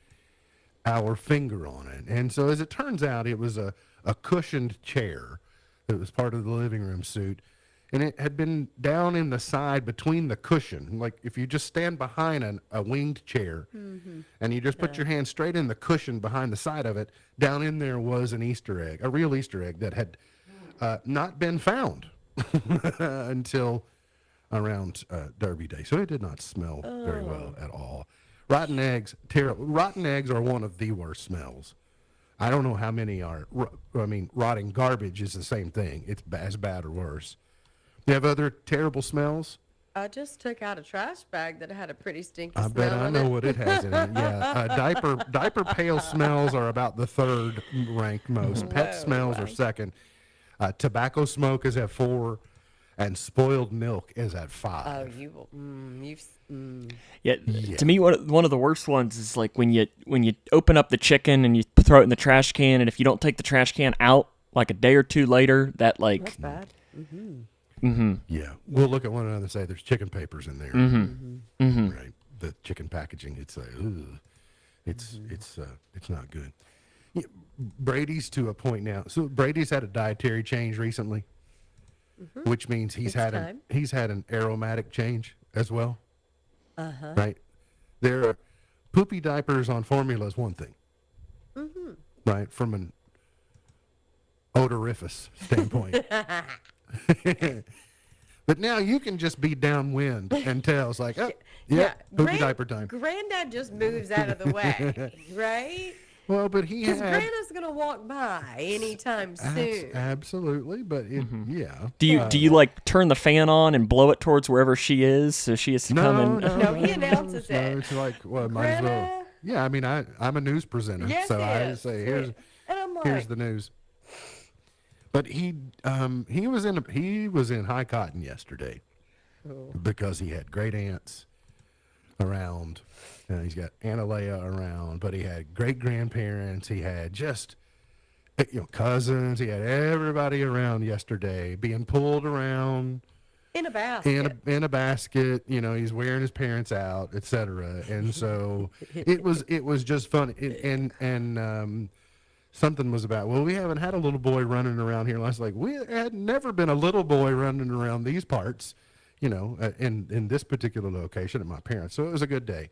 A: our finger on it. And so as it turns out, it was a cushioned chair that was part of the living room suite. And it had been down in the side between the cushion. Like, if you just stand behind a winged chair and you just put your hand straight in the cushion behind the side of it, down in there was an Easter egg, a real Easter egg that had not been found until around Derby Day. So it did not smell very well at all. Rotten eggs, terrible. Rotten eggs are one of the worst smells. I don't know how many are. Rotting garbage is the same thing. It's as bad or worse. You have other terrible smells?
B: I just took out a trash bag that had a pretty stinky
A: I
B: smell.
A: bet I know what it has in it. Yeah, diaper pail smells are about the third ranked most. Pet smells are second. Tobacco smoke is at 4. And spoiled milk is at 5.
B: Oh, you will.
C: Yeah, to me, one of the worst ones is like when you open up the chicken and you throw it in the trash can, and if you don't take the trash can out like a day or two later, that's
B: bad.
A: Yeah, we'll look at one another and say there's chicken papers in there. Right, the chicken packaging. It's it's not good. Yeah, Brady's to a point now. So Brady's had a dietary change recently. Which means he's had an aromatic change as well. Right? There are poopy diapers on formula is one thing. Right? From an odoriferous standpoint. But now you can just be downwind and tell it's like, poopy diaper time.
B: Granddad just moves out of the way, right?
A: Well, but because
B: Grandma's gonna walk by anytime soon.
A: Absolutely, but yeah.
C: Do you like turn the fan on and blow it towards wherever she is so she has to come in?
B: No, he announces it.
A: No, it's like, well, might as well. Yeah, I mean, I'm a news presenter, so I say here's the news. But he was in High Cotton yesterday because he had great aunts around. He's got Aunt Alea around, but he had great-grandparents. He had just, cousins. He had everybody around yesterday being pulled around.
B: In a basket.
A: In a basket. He's wearing his parents out, etc. And so it was just fun. And something was about, well, we haven't had a little boy running around here. And I was like, we had never been a little boy running around these parts, in this particular location at my parents. So it was a good day.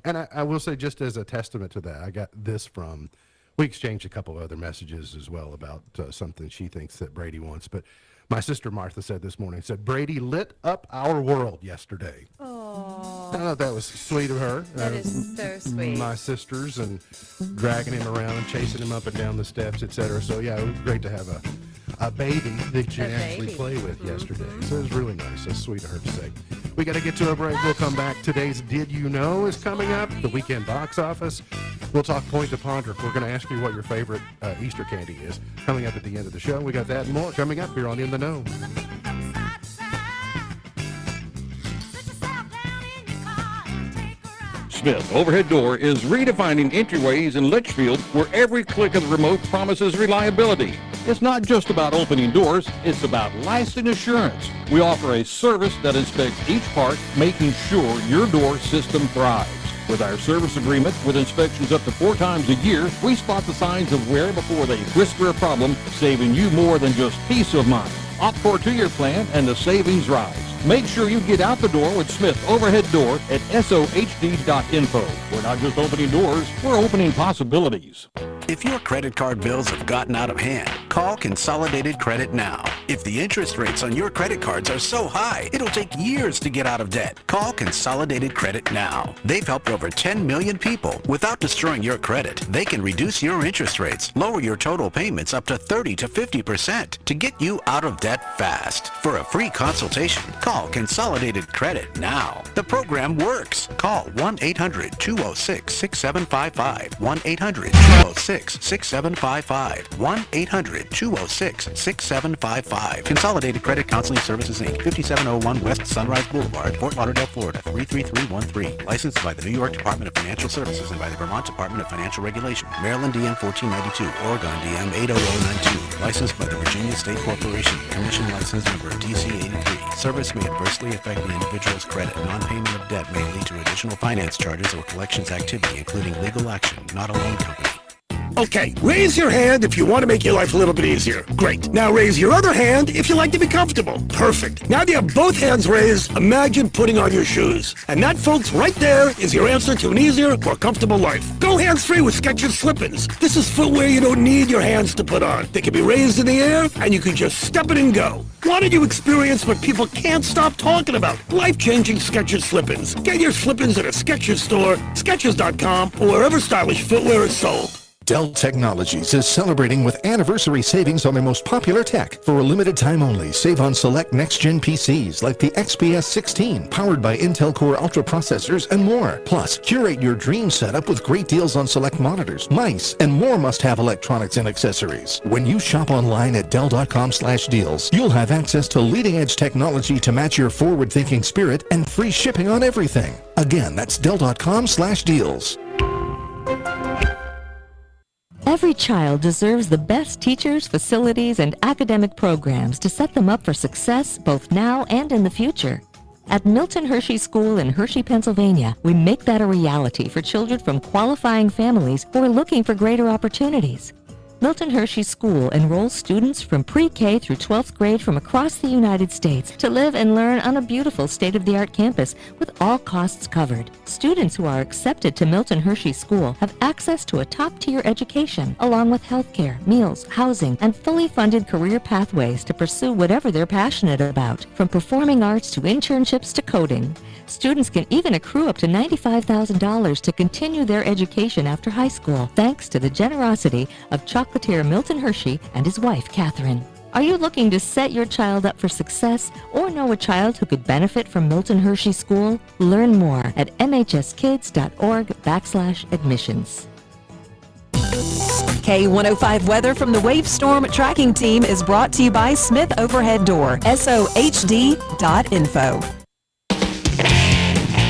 A: And I will say, just as a testament to that, I got this from, we exchanged a couple of other messages as well about something she thinks that Brady wants. But my sister Martha said this morning, Brady lit up our world yesterday.
B: Oh.
A: I thought that was sweet of her.
B: That is so sweet.
A: My sisters and dragging him around and chasing him up and down the steps, etc. So, yeah, it was great to have a baby that you actually play with yesterday. So it was really nice. That's sweet of her to say. We got to get to a break. We'll come back. Today's Did You Know is coming up. The weekend box office. We'll talk Point to Ponder. We're going to ask you what your favorite Easter candy is. Coming up at the end of the show. We got that and more coming up here on In the Know.
L: Smith Overhead Door is redefining entryways in Litchfield, where every click of the remote promises reliability. It's not just about opening doors, it's about lasting assurance. We offer a service that inspects each part, making sure your door system thrives. With our service agreement, with inspections up to 4 times a year, we spot the signs of wear before they whisper a problem, saving you more than just peace of mind. Opt for a 2-year plan and the savings rise. Make sure you get out the door with Smith Overhead Door at sohd.info. We're not just opening doors, we're opening possibilities.
M: If your credit card bills have gotten out of hand, call Consolidated Credit now. If the interest rates on your credit cards are so high, it'll take years to get out of debt. Call Consolidated Credit now. They've helped over 10 million people without destroying your credit. They can reduce your interest rates, lower your total payments up to 30 to 50% to get you out of debt fast. For a free consultation, call Consolidated Credit now. The program works. Call 1-800-206-6755. 1-800-206-6755. 1-800-206-6755. Consolidated Credit Counseling Services, Inc., 5701 West Sunrise Boulevard, Fort Lauderdale, Florida, 33313. Licensed by the New York Department of Financial Services and by the Vermont Department of Financial Regulation. Maryland DM 1492, Oregon DM 80092. Licensed by the Virginia State Corporation. Commission license number DC 83. Service may adversely affect the individual's credit. Non-payment of debt may lead to additional finance charges or collections activity, including legal action, not a loan company.
N: Okay, raise your hand if you want to make your life a little bit easier. Great. Now raise your other hand if you like to be comfortable. Perfect. Now that you have both hands raised, imagine putting on your shoes. And that, folks, right there is your answer to an easier, more comfortable life. Go hands-free with Skechers Slip-ins. This is footwear you don't need your hands to put on. They can be raised in the air, and you can just step it and go. Why don't you experience what people can't stop talking about? Life-changing Skechers Slip-ins. Get your Slip-ins at a Skechers store, Skechers.com, or wherever stylish footwear is sold.
O: Dell Technologies is celebrating with anniversary savings on their most popular tech. For a limited time only, save on select next-gen PCs like the XPS 16, powered by Intel Core Ultra processors and more. Plus, curate your dream setup with great deals on select monitors, mice, and more must-have electronics and accessories. When you shop online at Dell.com/deals, you'll have access to leading-edge technology to match your forward-thinking spirit and free shipping on everything. Again, that's Dell.com/deals.
P: Every child deserves the best teachers, facilities, and academic programs to set them up for success both now and in the future. At Milton Hershey School in Hershey, Pennsylvania, we make that a reality for children from qualifying families who are looking for greater opportunities. Milton Hershey School enrolls students from pre-K through 12th grade from across the United States to live and learn on a beautiful state-of-the-art campus with all costs covered. Students who are accepted to Milton Hershey School have access to a top-tier education, along with health care, meals, housing, and fully funded career pathways to pursue whatever they're passionate about, from performing arts to internships to coding. Students can even accrue up to $95,000 to continue their education after high school, thanks to the generosity of chocolatier Milton Hershey and his wife, Catherine. Are you looking to set your child up for success or know a child who could benefit from Milton Hershey School? Learn more at mhskids.org/admissions.
Q: K105 weather from the Wave Storm Tracking Team is brought to you by Smith Overhead Door, sohd.info.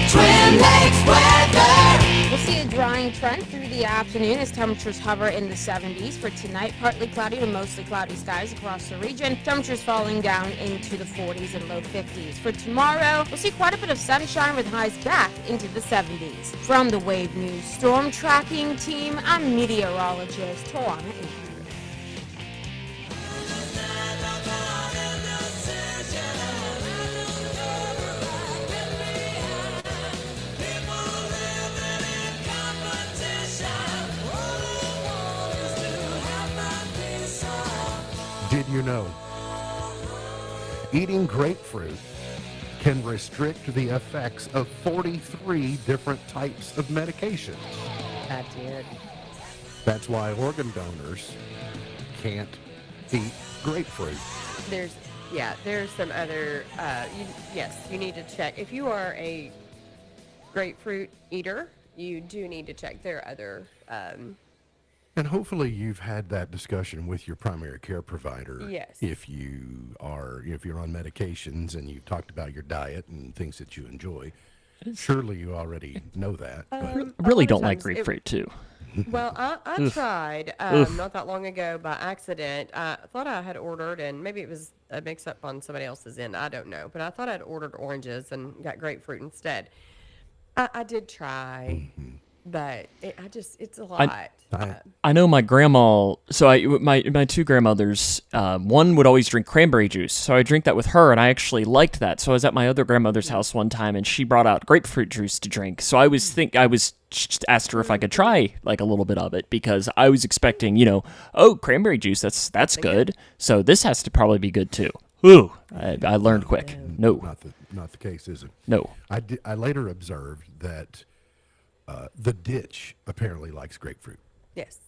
R: Twin Lakes weather. We'll see a drying trend through the afternoon as temperatures hover in the 70s. For tonight, partly cloudy to mostly cloudy skies across the region. Temperatures falling down into the 40s and low 50s. For tomorrow, we'll see quite a bit of sunshine with highs back into the 70s. From the Wave News Storm Tracking Team, I'm meteorologist Tawana Andrews.
A: Did you know eating grapefruit can restrict the effects of 43 different types of medications?
B: I did.
A: That's why organ donors can't eat grapefruit.
B: There's some other, you need to check. If you are a grapefruit eater, you do need to check. There are other,
A: and hopefully you've had that discussion with your primary care provider.
B: Yes.
A: If you're on medications and you've talked about your diet and things that you enjoy, surely you already know that.
C: I really don't like grapefruit too.
B: Well, I tried not that long ago by accident. I thought I had ordered, and maybe it was a mix-up on somebody else's end. I don't know. But I thought I'd ordered oranges and got grapefruit instead. I did try. but it's a lot.
C: I know my grandma. So my two grandmothers. One would always drink cranberry juice, so I drink that with her, and I actually liked that. So I was at my other grandmother's house one time, and she brought out grapefruit juice to drink. So I was just asked her if I could try like a little bit of it because I was expecting, cranberry juice. That's good. So this has to probably be good too. Ooh, I learned quick. No,
A: not the case, is it?
C: No.
A: I later observed that the ditch apparently likes grapefruit.
B: Yes.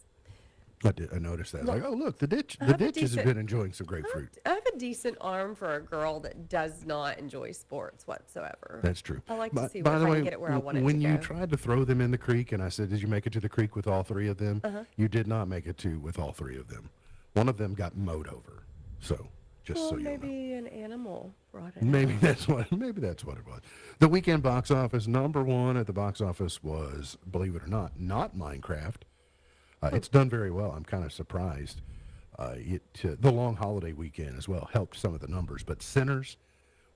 A: I noticed that. Like, oh look, the ditch has been enjoying some grapefruit.
B: I have a decent arm for a girl that does not enjoy sports whatsoever.
A: That's true.
B: I like to see
A: By
B: if
A: the
B: I
A: way,
B: can get it where I want it to
A: when you
B: go.
A: tried to throw them in the creek, and I said, "Did you make it to the creek with all three of them?"
B: Uh-huh.
A: You did not make it with all three of them. One of them got mowed over. So just
B: Well,
A: so you know.
B: maybe an animal brought it.
A: Maybe
B: out.
A: that's what it was. The weekend box office, number one at the box office was, believe it or not Minecraft. It's done very well. I'm kind of surprised. The long holiday weekend as well helped some of the numbers, but Sinners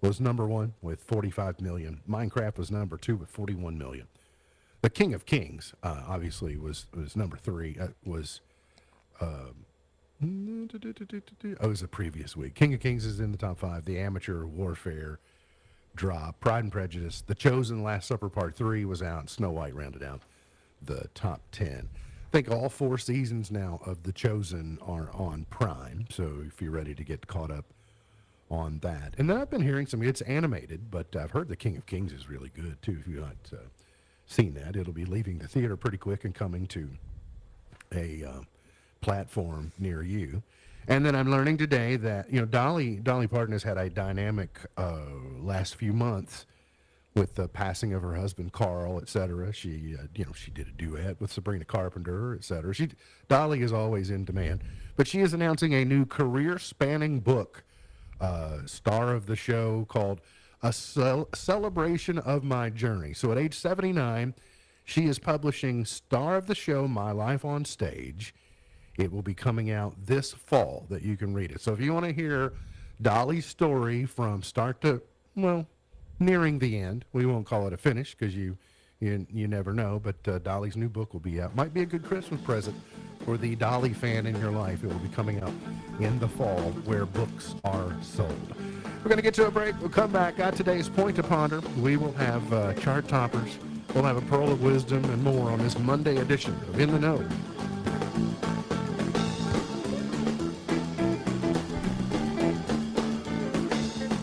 A: was number one with 45 million. Minecraft was number two with 41 million. The King of Kings obviously was number three. It was the previous week. King of Kings is in the top five. The Amateur, Warfare, Drop, Pride and Prejudice, The Chosen, Last Supper Part 3 was out. Snow White rounded out the top 10. I think all 4 seasons now of The Chosen are on Prime, so if you're ready to get caught up on that. And then I've been hearing it's animated, but I've heard The King of Kings is really good too. If you've not seen that, it'll be leaving the theater pretty quick and coming to a platform near you. And then I'm learning today that Dolly Parton has had a dynamic last few months with the passing of her husband Carl, etc. She she did a duet with Sabrina Carpenter, etc. Dolly is always in demand, but she is announcing a new career-spanning book, star of the show, called A Celebration of My Journey. So at age 79, she is publishing Star of the Show: My Life on Stage. It will be coming out this fall that you can read it. So if you want to hear Dolly's story from start to, nearing the end, we won't call it a finish because you never know, but Dolly's new book will be out. Might be a good Christmas present for the Dolly fan in your life. It will be coming out in the fall where books are sold. We're going to get to a break. We'll come back. Got today's Point to Ponder. We will have chart toppers. We'll have a pearl of wisdom and more on this Monday edition of In the Know.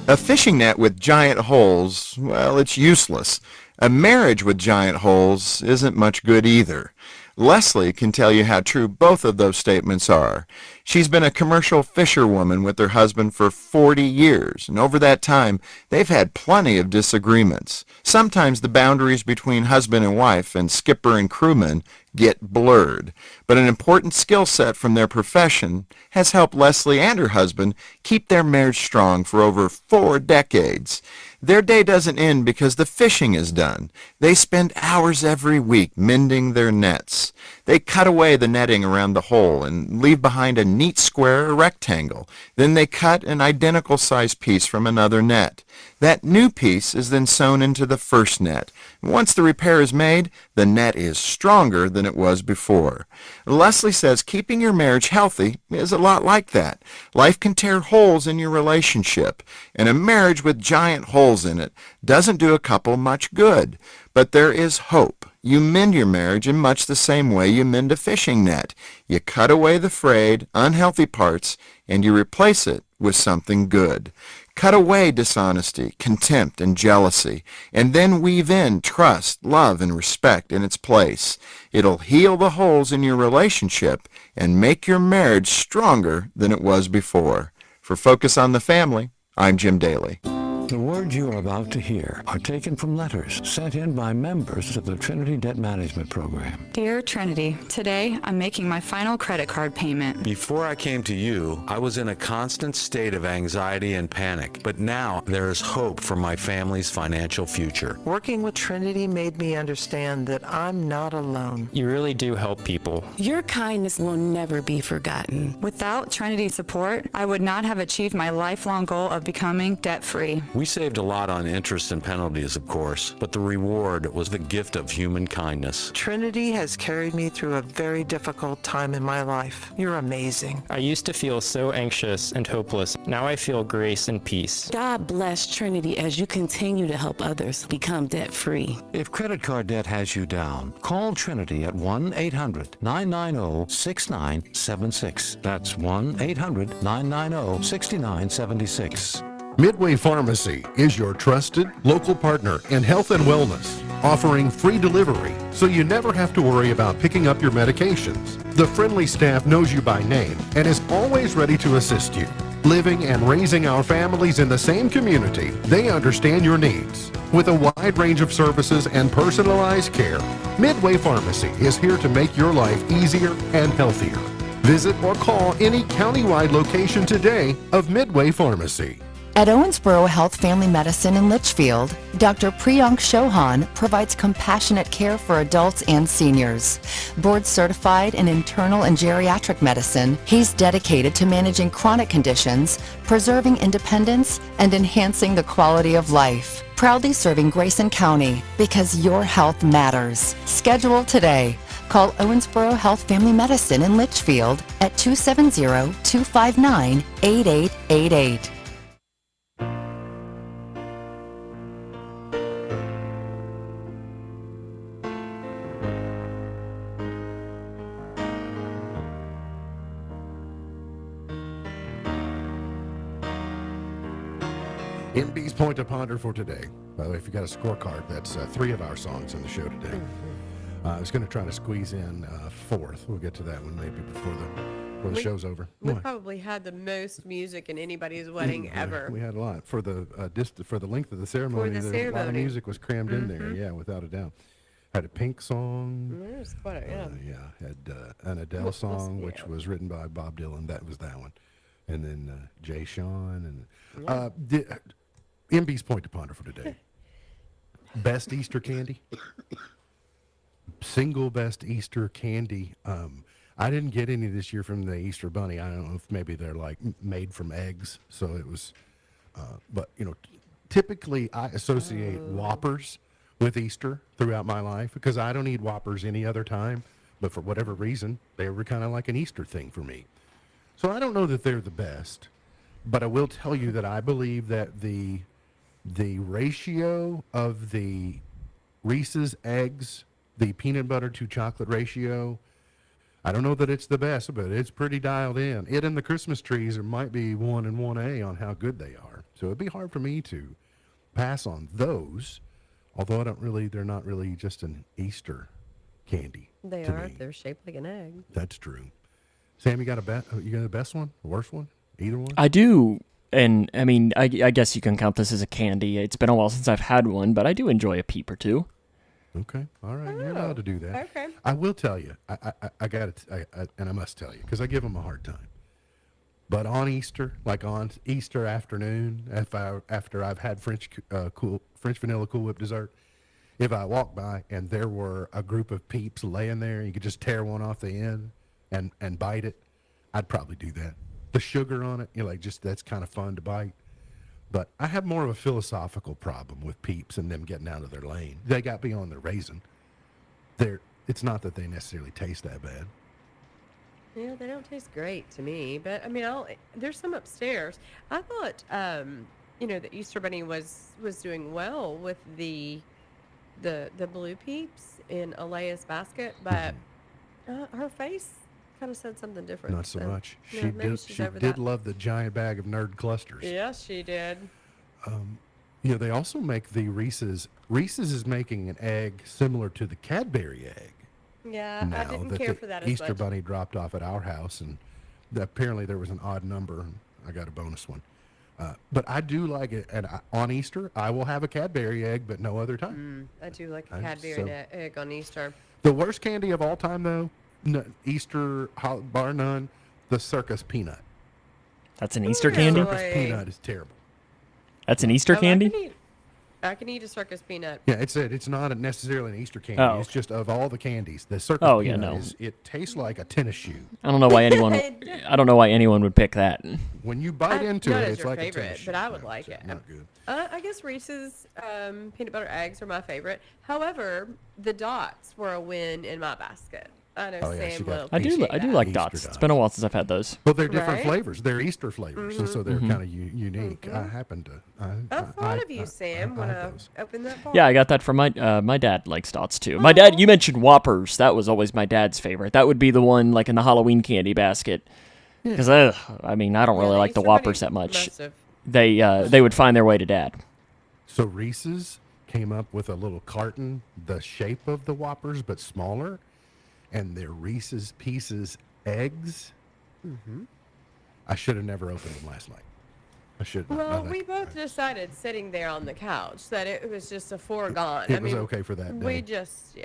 S: A fishing net with giant holes, well, it's useless. A marriage with giant holes isn't much good either. Leslie can tell you how true both of those statements are. She's been a commercial fisherwoman with her husband for 40 years, and over that time, they've had plenty of disagreements. Sometimes the boundaries between husband and wife and skipper and crewman get blurred, but an important skill set from their profession has helped Leslie and her husband keep their marriage strong for over 4 decades. Their day doesn't end because the fishing is done. They spend hours every week mending their nets. They cut away the netting around the hole and leave behind a neat square or rectangle. Then they cut an identical sized piece from another net. That new piece is then sewn into the first net. Once the repair is made, the net is stronger than it was before. Leslie says keeping your marriage healthy is a lot like that. Life can tear holes in your relationship, and a marriage with giant holes in it doesn't do a couple much good. But there is hope. You mend your marriage in much the same way you mend a fishing net. You cut away the frayed, unhealthy parts, and you replace it with something good. Cut away dishonesty, contempt, and jealousy, and then weave in trust, love, and respect in its place. It'll heal the holes in your relationship and make your marriage stronger than it was before. For Focus on the Family, I'm Jim Daly.
T: The words you are about to hear are taken from letters sent in by members of the Trinity Debt Management Program.
U: Dear Trinity, today I'm making my final credit card payment.
V: Before I came to you, I was in a constant state of anxiety and panic, but now there is hope for my family's financial future.
W: Working with Trinity made me understand that I'm not alone.
X: You really do help people.
U: Your kindness will never be forgotten. Without Trinity's support, I would not have achieved my lifelong goal of becoming debt-free.
V: We saved a lot on interest and penalties, of course, but the reward was the gift of human kindness.
W: Trinity has carried me through a very difficult time in my life. You're amazing.
D: I used to feel so anxious and hopeless. Now I feel grace and peace.
F: God bless Trinity as you continue to help others become debt-free.
T: If credit card debt has you down, call Trinity at 1-800-990-6976. That's 1-800-990-6976.
A: Midway Pharmacy is your trusted local partner in health and wellness, offering free delivery so you never have to worry about picking up your medications. The friendly staff knows you by name and is always ready to assist you. Living and raising our families in the same community, they understand your needs. With a wide range of services and personalized care, Midway Pharmacy is here to make your life easier and healthier. Visit or call any countywide location today of Midway Pharmacy.
G: At Owensboro Health Family Medicine in Litchfield, Dr. Priyank Chauhan provides compassionate care for adults and seniors. Board certified in internal and geriatric medicine, he's dedicated to managing chronic conditions, preserving independence, and enhancing the quality of life. Proudly serving Grayson County because your health matters. Schedule today. Call Owensboro Health Family Medicine in Litchfield at 270-259-8888.
A: MB's Point to Ponder for today. By the way, if you got a scorecard, that's 3 of our songs in the show today. I was going to try to squeeze in 4th. We'll get to that one maybe before the show's over.
B: We
A: What?
B: probably had the most music in anybody's wedding ever.
A: We had a lot for the for the length of the ceremony.
B: the
A: A lot of
B: ceremony.
A: music was crammed in there. Yeah, without a doubt. Had a Pink song.
B: There's quite a,
A: Had an Adele song, which was written by Bob Dylan. That was that one. And then Jay Sean and MB's Point to Ponder for today. Best Easter candy. Single best Easter candy. I didn't get any this year from the Easter Bunny. I don't know if maybe they're like made from eggs, so it was. But typically I associate Whoppers with Easter throughout my life because I don't eat Whoppers any other time. But for whatever reason, they were kind of like an Easter thing for me. So I don't know that they're the best, but I will tell you that I believe that the ratio of the Reese's eggs, the peanut butter to chocolate ratio, I don't know that it's the best, but it's pretty dialed in. It and the Christmas trees might be 1 and 1A on how good they are. So it'd be hard for me to pass on those, although they're not really just an Easter candy.
B: They
A: to
B: are.
A: me.
B: They're shaped like an egg.
A: That's true. Sam, you got the best one, the worst one, either one?
C: I do, and I mean, I guess you can count this as a candy. It's been a while since I've had one, but I do enjoy a peep or two.
A: Okay, all right, you're allowed to do that.
B: Okay.
A: I will tell you, I got it, and I must tell you because I give them a hard time. But on Easter, like on Easter afternoon, after I've had French vanilla Cool Whip dessert, if I walk by and there were a group of peeps laying there, you could just tear one off the end and bite it, I'd probably do that. The sugar on it, that's kind of fun to bite. But I have more of a philosophical problem with peeps and them getting out of their lane. They got beyond their raisin. It's not that they necessarily taste that bad.
B: Yeah, they don't taste great to me, but I mean, there's some upstairs. I thought, the Easter Bunny was doing well with the blue peeps in Alea's basket, but her face kind of said something different.
A: Not so much.
B: Yeah,
A: She
B: maybe
A: did.
B: she's
A: She
B: over
A: did
B: that.
A: love the giant bag of Nerd clusters.
B: Yes, she did.
A: They also make the Reese's. Reese's is making an egg similar to the Cadbury egg.
B: Yeah,
A: Now
B: I didn't
A: that
B: care
A: the
B: for that as
A: Easter
B: much.
A: Bunny dropped off at our house, and apparently there was an odd number, and I got a bonus one. But I do like it, and on Easter I will have a Cadbury egg, but no other time.
B: I do like a
A: I'm
B: Cadbury
A: so-
B: egg on Easter.
A: The worst candy of all time, though, Easter bar none, the Circus peanut.
C: That's an Easter candy?
A: Circus peanut is terrible.
C: That's an Easter
B: Oh, I
C: candy?
B: could eat- I can eat a circus peanut.
A: Yeah, it's not necessarily an Easter candy.
C: Oh.
A: It's just of all the candies, the circus
C: Oh, yeah,
A: peanut
C: no.
A: it tastes like a tennis shoe.
C: I don't know why anyone would pick that.
A: When you bite into
B: Not
A: it,
B: as
A: it's
B: your
A: like a
B: favorite,
A: tennis shoe.
B: but I would like it.
A: Not good.
B: I guess Reese's peanut butter eggs are my favorite. However, the dots were a win in my basket. I know
A: Oh, yeah, she
B: Sam
A: got
B: will.
C: I do
B: appreciate
C: like
A: Easter
C: dots. It's been a while since I've had those.
A: Well, they're different
B: Right?
A: flavors. They're Easter flavors, so they're
C: Mhm.
A: kind of unique. I happen to.
B: I'm proud of you, Sam. Want to open that box?
C: Yeah, I got that from my dad likes dots too. My dad, you mentioned Whoppers. That was always my dad's favorite. That would be the one like in the Halloween candy basket. Because I mean, I don't really like the Whoppers that much. They would find their way to dad.
A: So Reese's came up with a little carton, the shape of the Whoppers but smaller, and they're Reese's Pieces eggs. I should have never opened them last night. I should.
B: Well, we both decided sitting there on the couch that it was just a foregone.
A: It was okay for that day.
B: We just.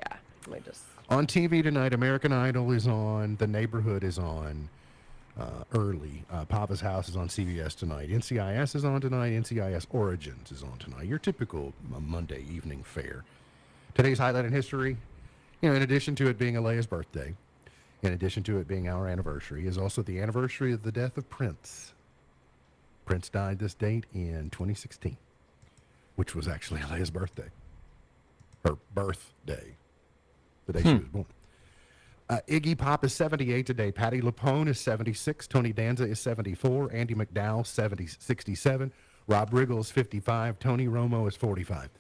A: On TV tonight, American Idol is on. The Neighborhood is on early. Papa's House is on CBS tonight. NCIS is on tonight. NCIS Origins is on tonight. Your typical Monday evening fare. Today's highlight in history, in addition to it being Alea's birthday, in addition to it being our anniversary, is also the anniversary of the death of Prince. Prince died this date in 2016, which was actually Alea's birthday. Her birthday. The day she was born. Iggy Pop is 78 today. Patti LuPone is 76. Tony Danza is 74. Andy McDowell, 67. Rob Riggle is 55. Tony Romo is 45.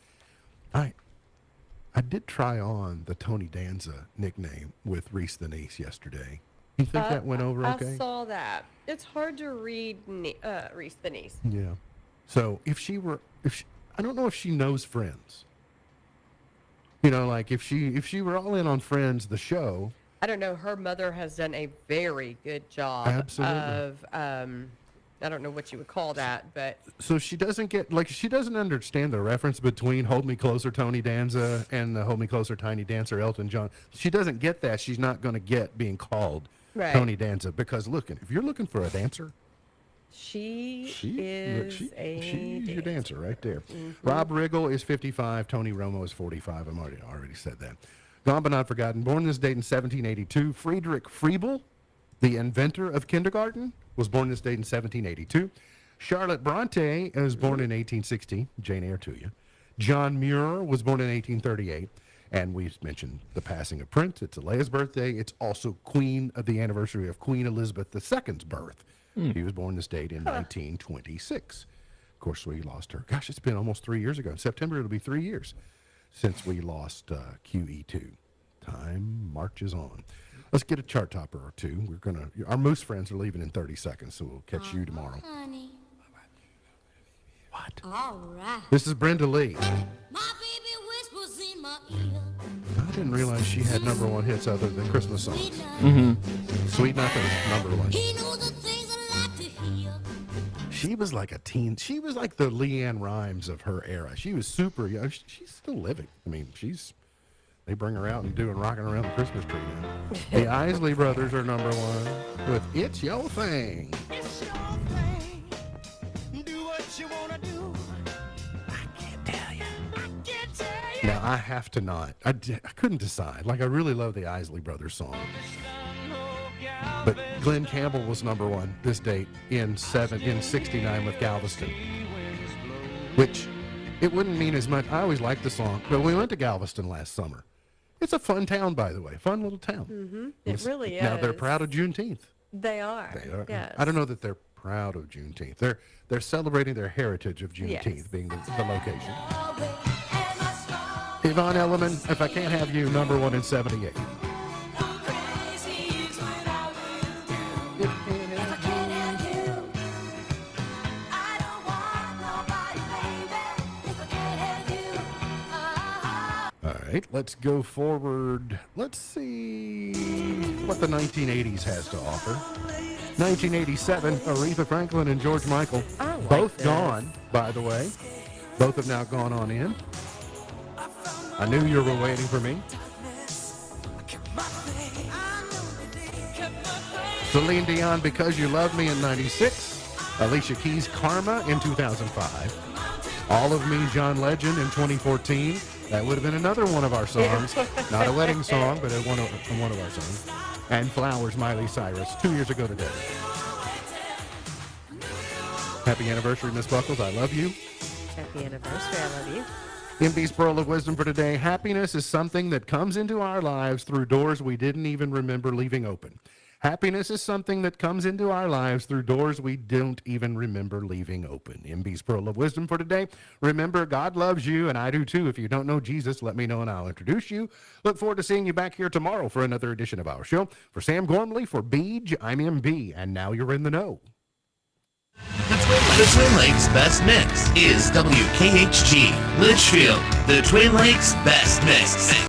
A: I did try on the Tony Danza nickname with Reese the Niece yesterday. You think that went over okay?
B: I saw that. It's hard to read Reese the Niece.
A: Yeah. So I don't know if she knows Friends. Like if she were all in on Friends, the show.
B: I don't know. Her mother has done a very good job
A: Absolutely.
B: of, I don't know what you would call that, but.
A: So she doesn't understand the reference between Hold Me Closer, Tony Danza, and the Hold Me Closer, Tiny Dancer, Elton John. She doesn't get that. She's not going to get being called
B: Right.
A: Tony Danza because if you're looking for a dancer,
B: She's
A: she's your dancer right there. Rob Riggle is 55. Tony Romo is 45. I already said that. Gone but not forgotten. Born this date in 1782. Friedrich Frebel, the inventor of kindergarten, was born this date in 1782. Charlotte Bronte was born in 1816. Jane Eyre to you. John Muir was born in 1838. And we mentioned the passing of Prince. It's Alea's birthday. It's also the anniversary of Queen Elizabeth II's birth. She was born this date in 1926. Of course, we lost her. Gosh, it's been almost 3 years ago. In September, it'll be 3 years since we lost QE2. Time marches on. Let's get a chart topper or two. Our Moose friends are leaving in 30 seconds, so we'll catch you tomorrow.
E: Honey.
A: What?
E: All right.
A: This is Brenda Lee.
E: My baby whispers in my ear.
A: I didn't realize she had #1 hits other than Christmas songs. Sweet Nothing, #1.
E: He knows the things I like to hear.
A: She was like a teen. She was like the Leanne Rimes of her era. She was super young. She's still living. I mean, they bring her out and doing Rocking Around the Christmas Tree now. The Isley Brothers are #1 with It's Your Thing.
E: It's your thing. Do what you wanna do. I can't tell you. I can't tell you.
A: Now, I have to not. I couldn't decide. Like, I really love the Isley Brothers song. But Glenn Campbell was #1 this date in 69 with Galveston. Which, it wouldn't mean as much. I always liked the song, but we went to Galveston last summer. It's a fun town, by the way. Fun little town.
B: It really is.
A: Now, they're proud of Juneteenth.
B: They are. Yes.
A: I don't know that they're proud of Juneteenth. They're celebrating their heritage of Juneteenth being the location. Yvonne Elliman, If I Can't Have You, #1 in 78. All right, let's go forward. Let's see what the 1980s has to offer. 1987, Aretha Franklin and George Michael, both gone, by the way. Both have now gone on in. I knew you were waiting for me. Celine Dion, Because You Love Me in 96. Alicia Keys, Karma in 2005. All of Me, John Legend in 2014. That would have been another one of our songs. Not a wedding song, but one of our songs. And Flowers, Miley Cyrus, 2 years ago today. Happy anniversary, Miss Buckles. I love you.
B: Happy anniversary. I love you.
A: MB's Pearl of Wisdom for today. Happiness is something that comes into our lives through doors we didn't even remember leaving open. Happiness is something that comes into our lives through doors we don't even remember leaving open. MB's Pearl of Wisdom for today. Remember, God loves you, and I do too. If you don't know Jesus, let me know and I'll introduce you. Look forward to seeing you back here tomorrow for another edition of our show. For Sam Gormley, for Beej, I'm MB, and now you're in the know.
H: The Twin Lakes Best Mix is WKHG Litchfield, the Twin Lakes Best Mix.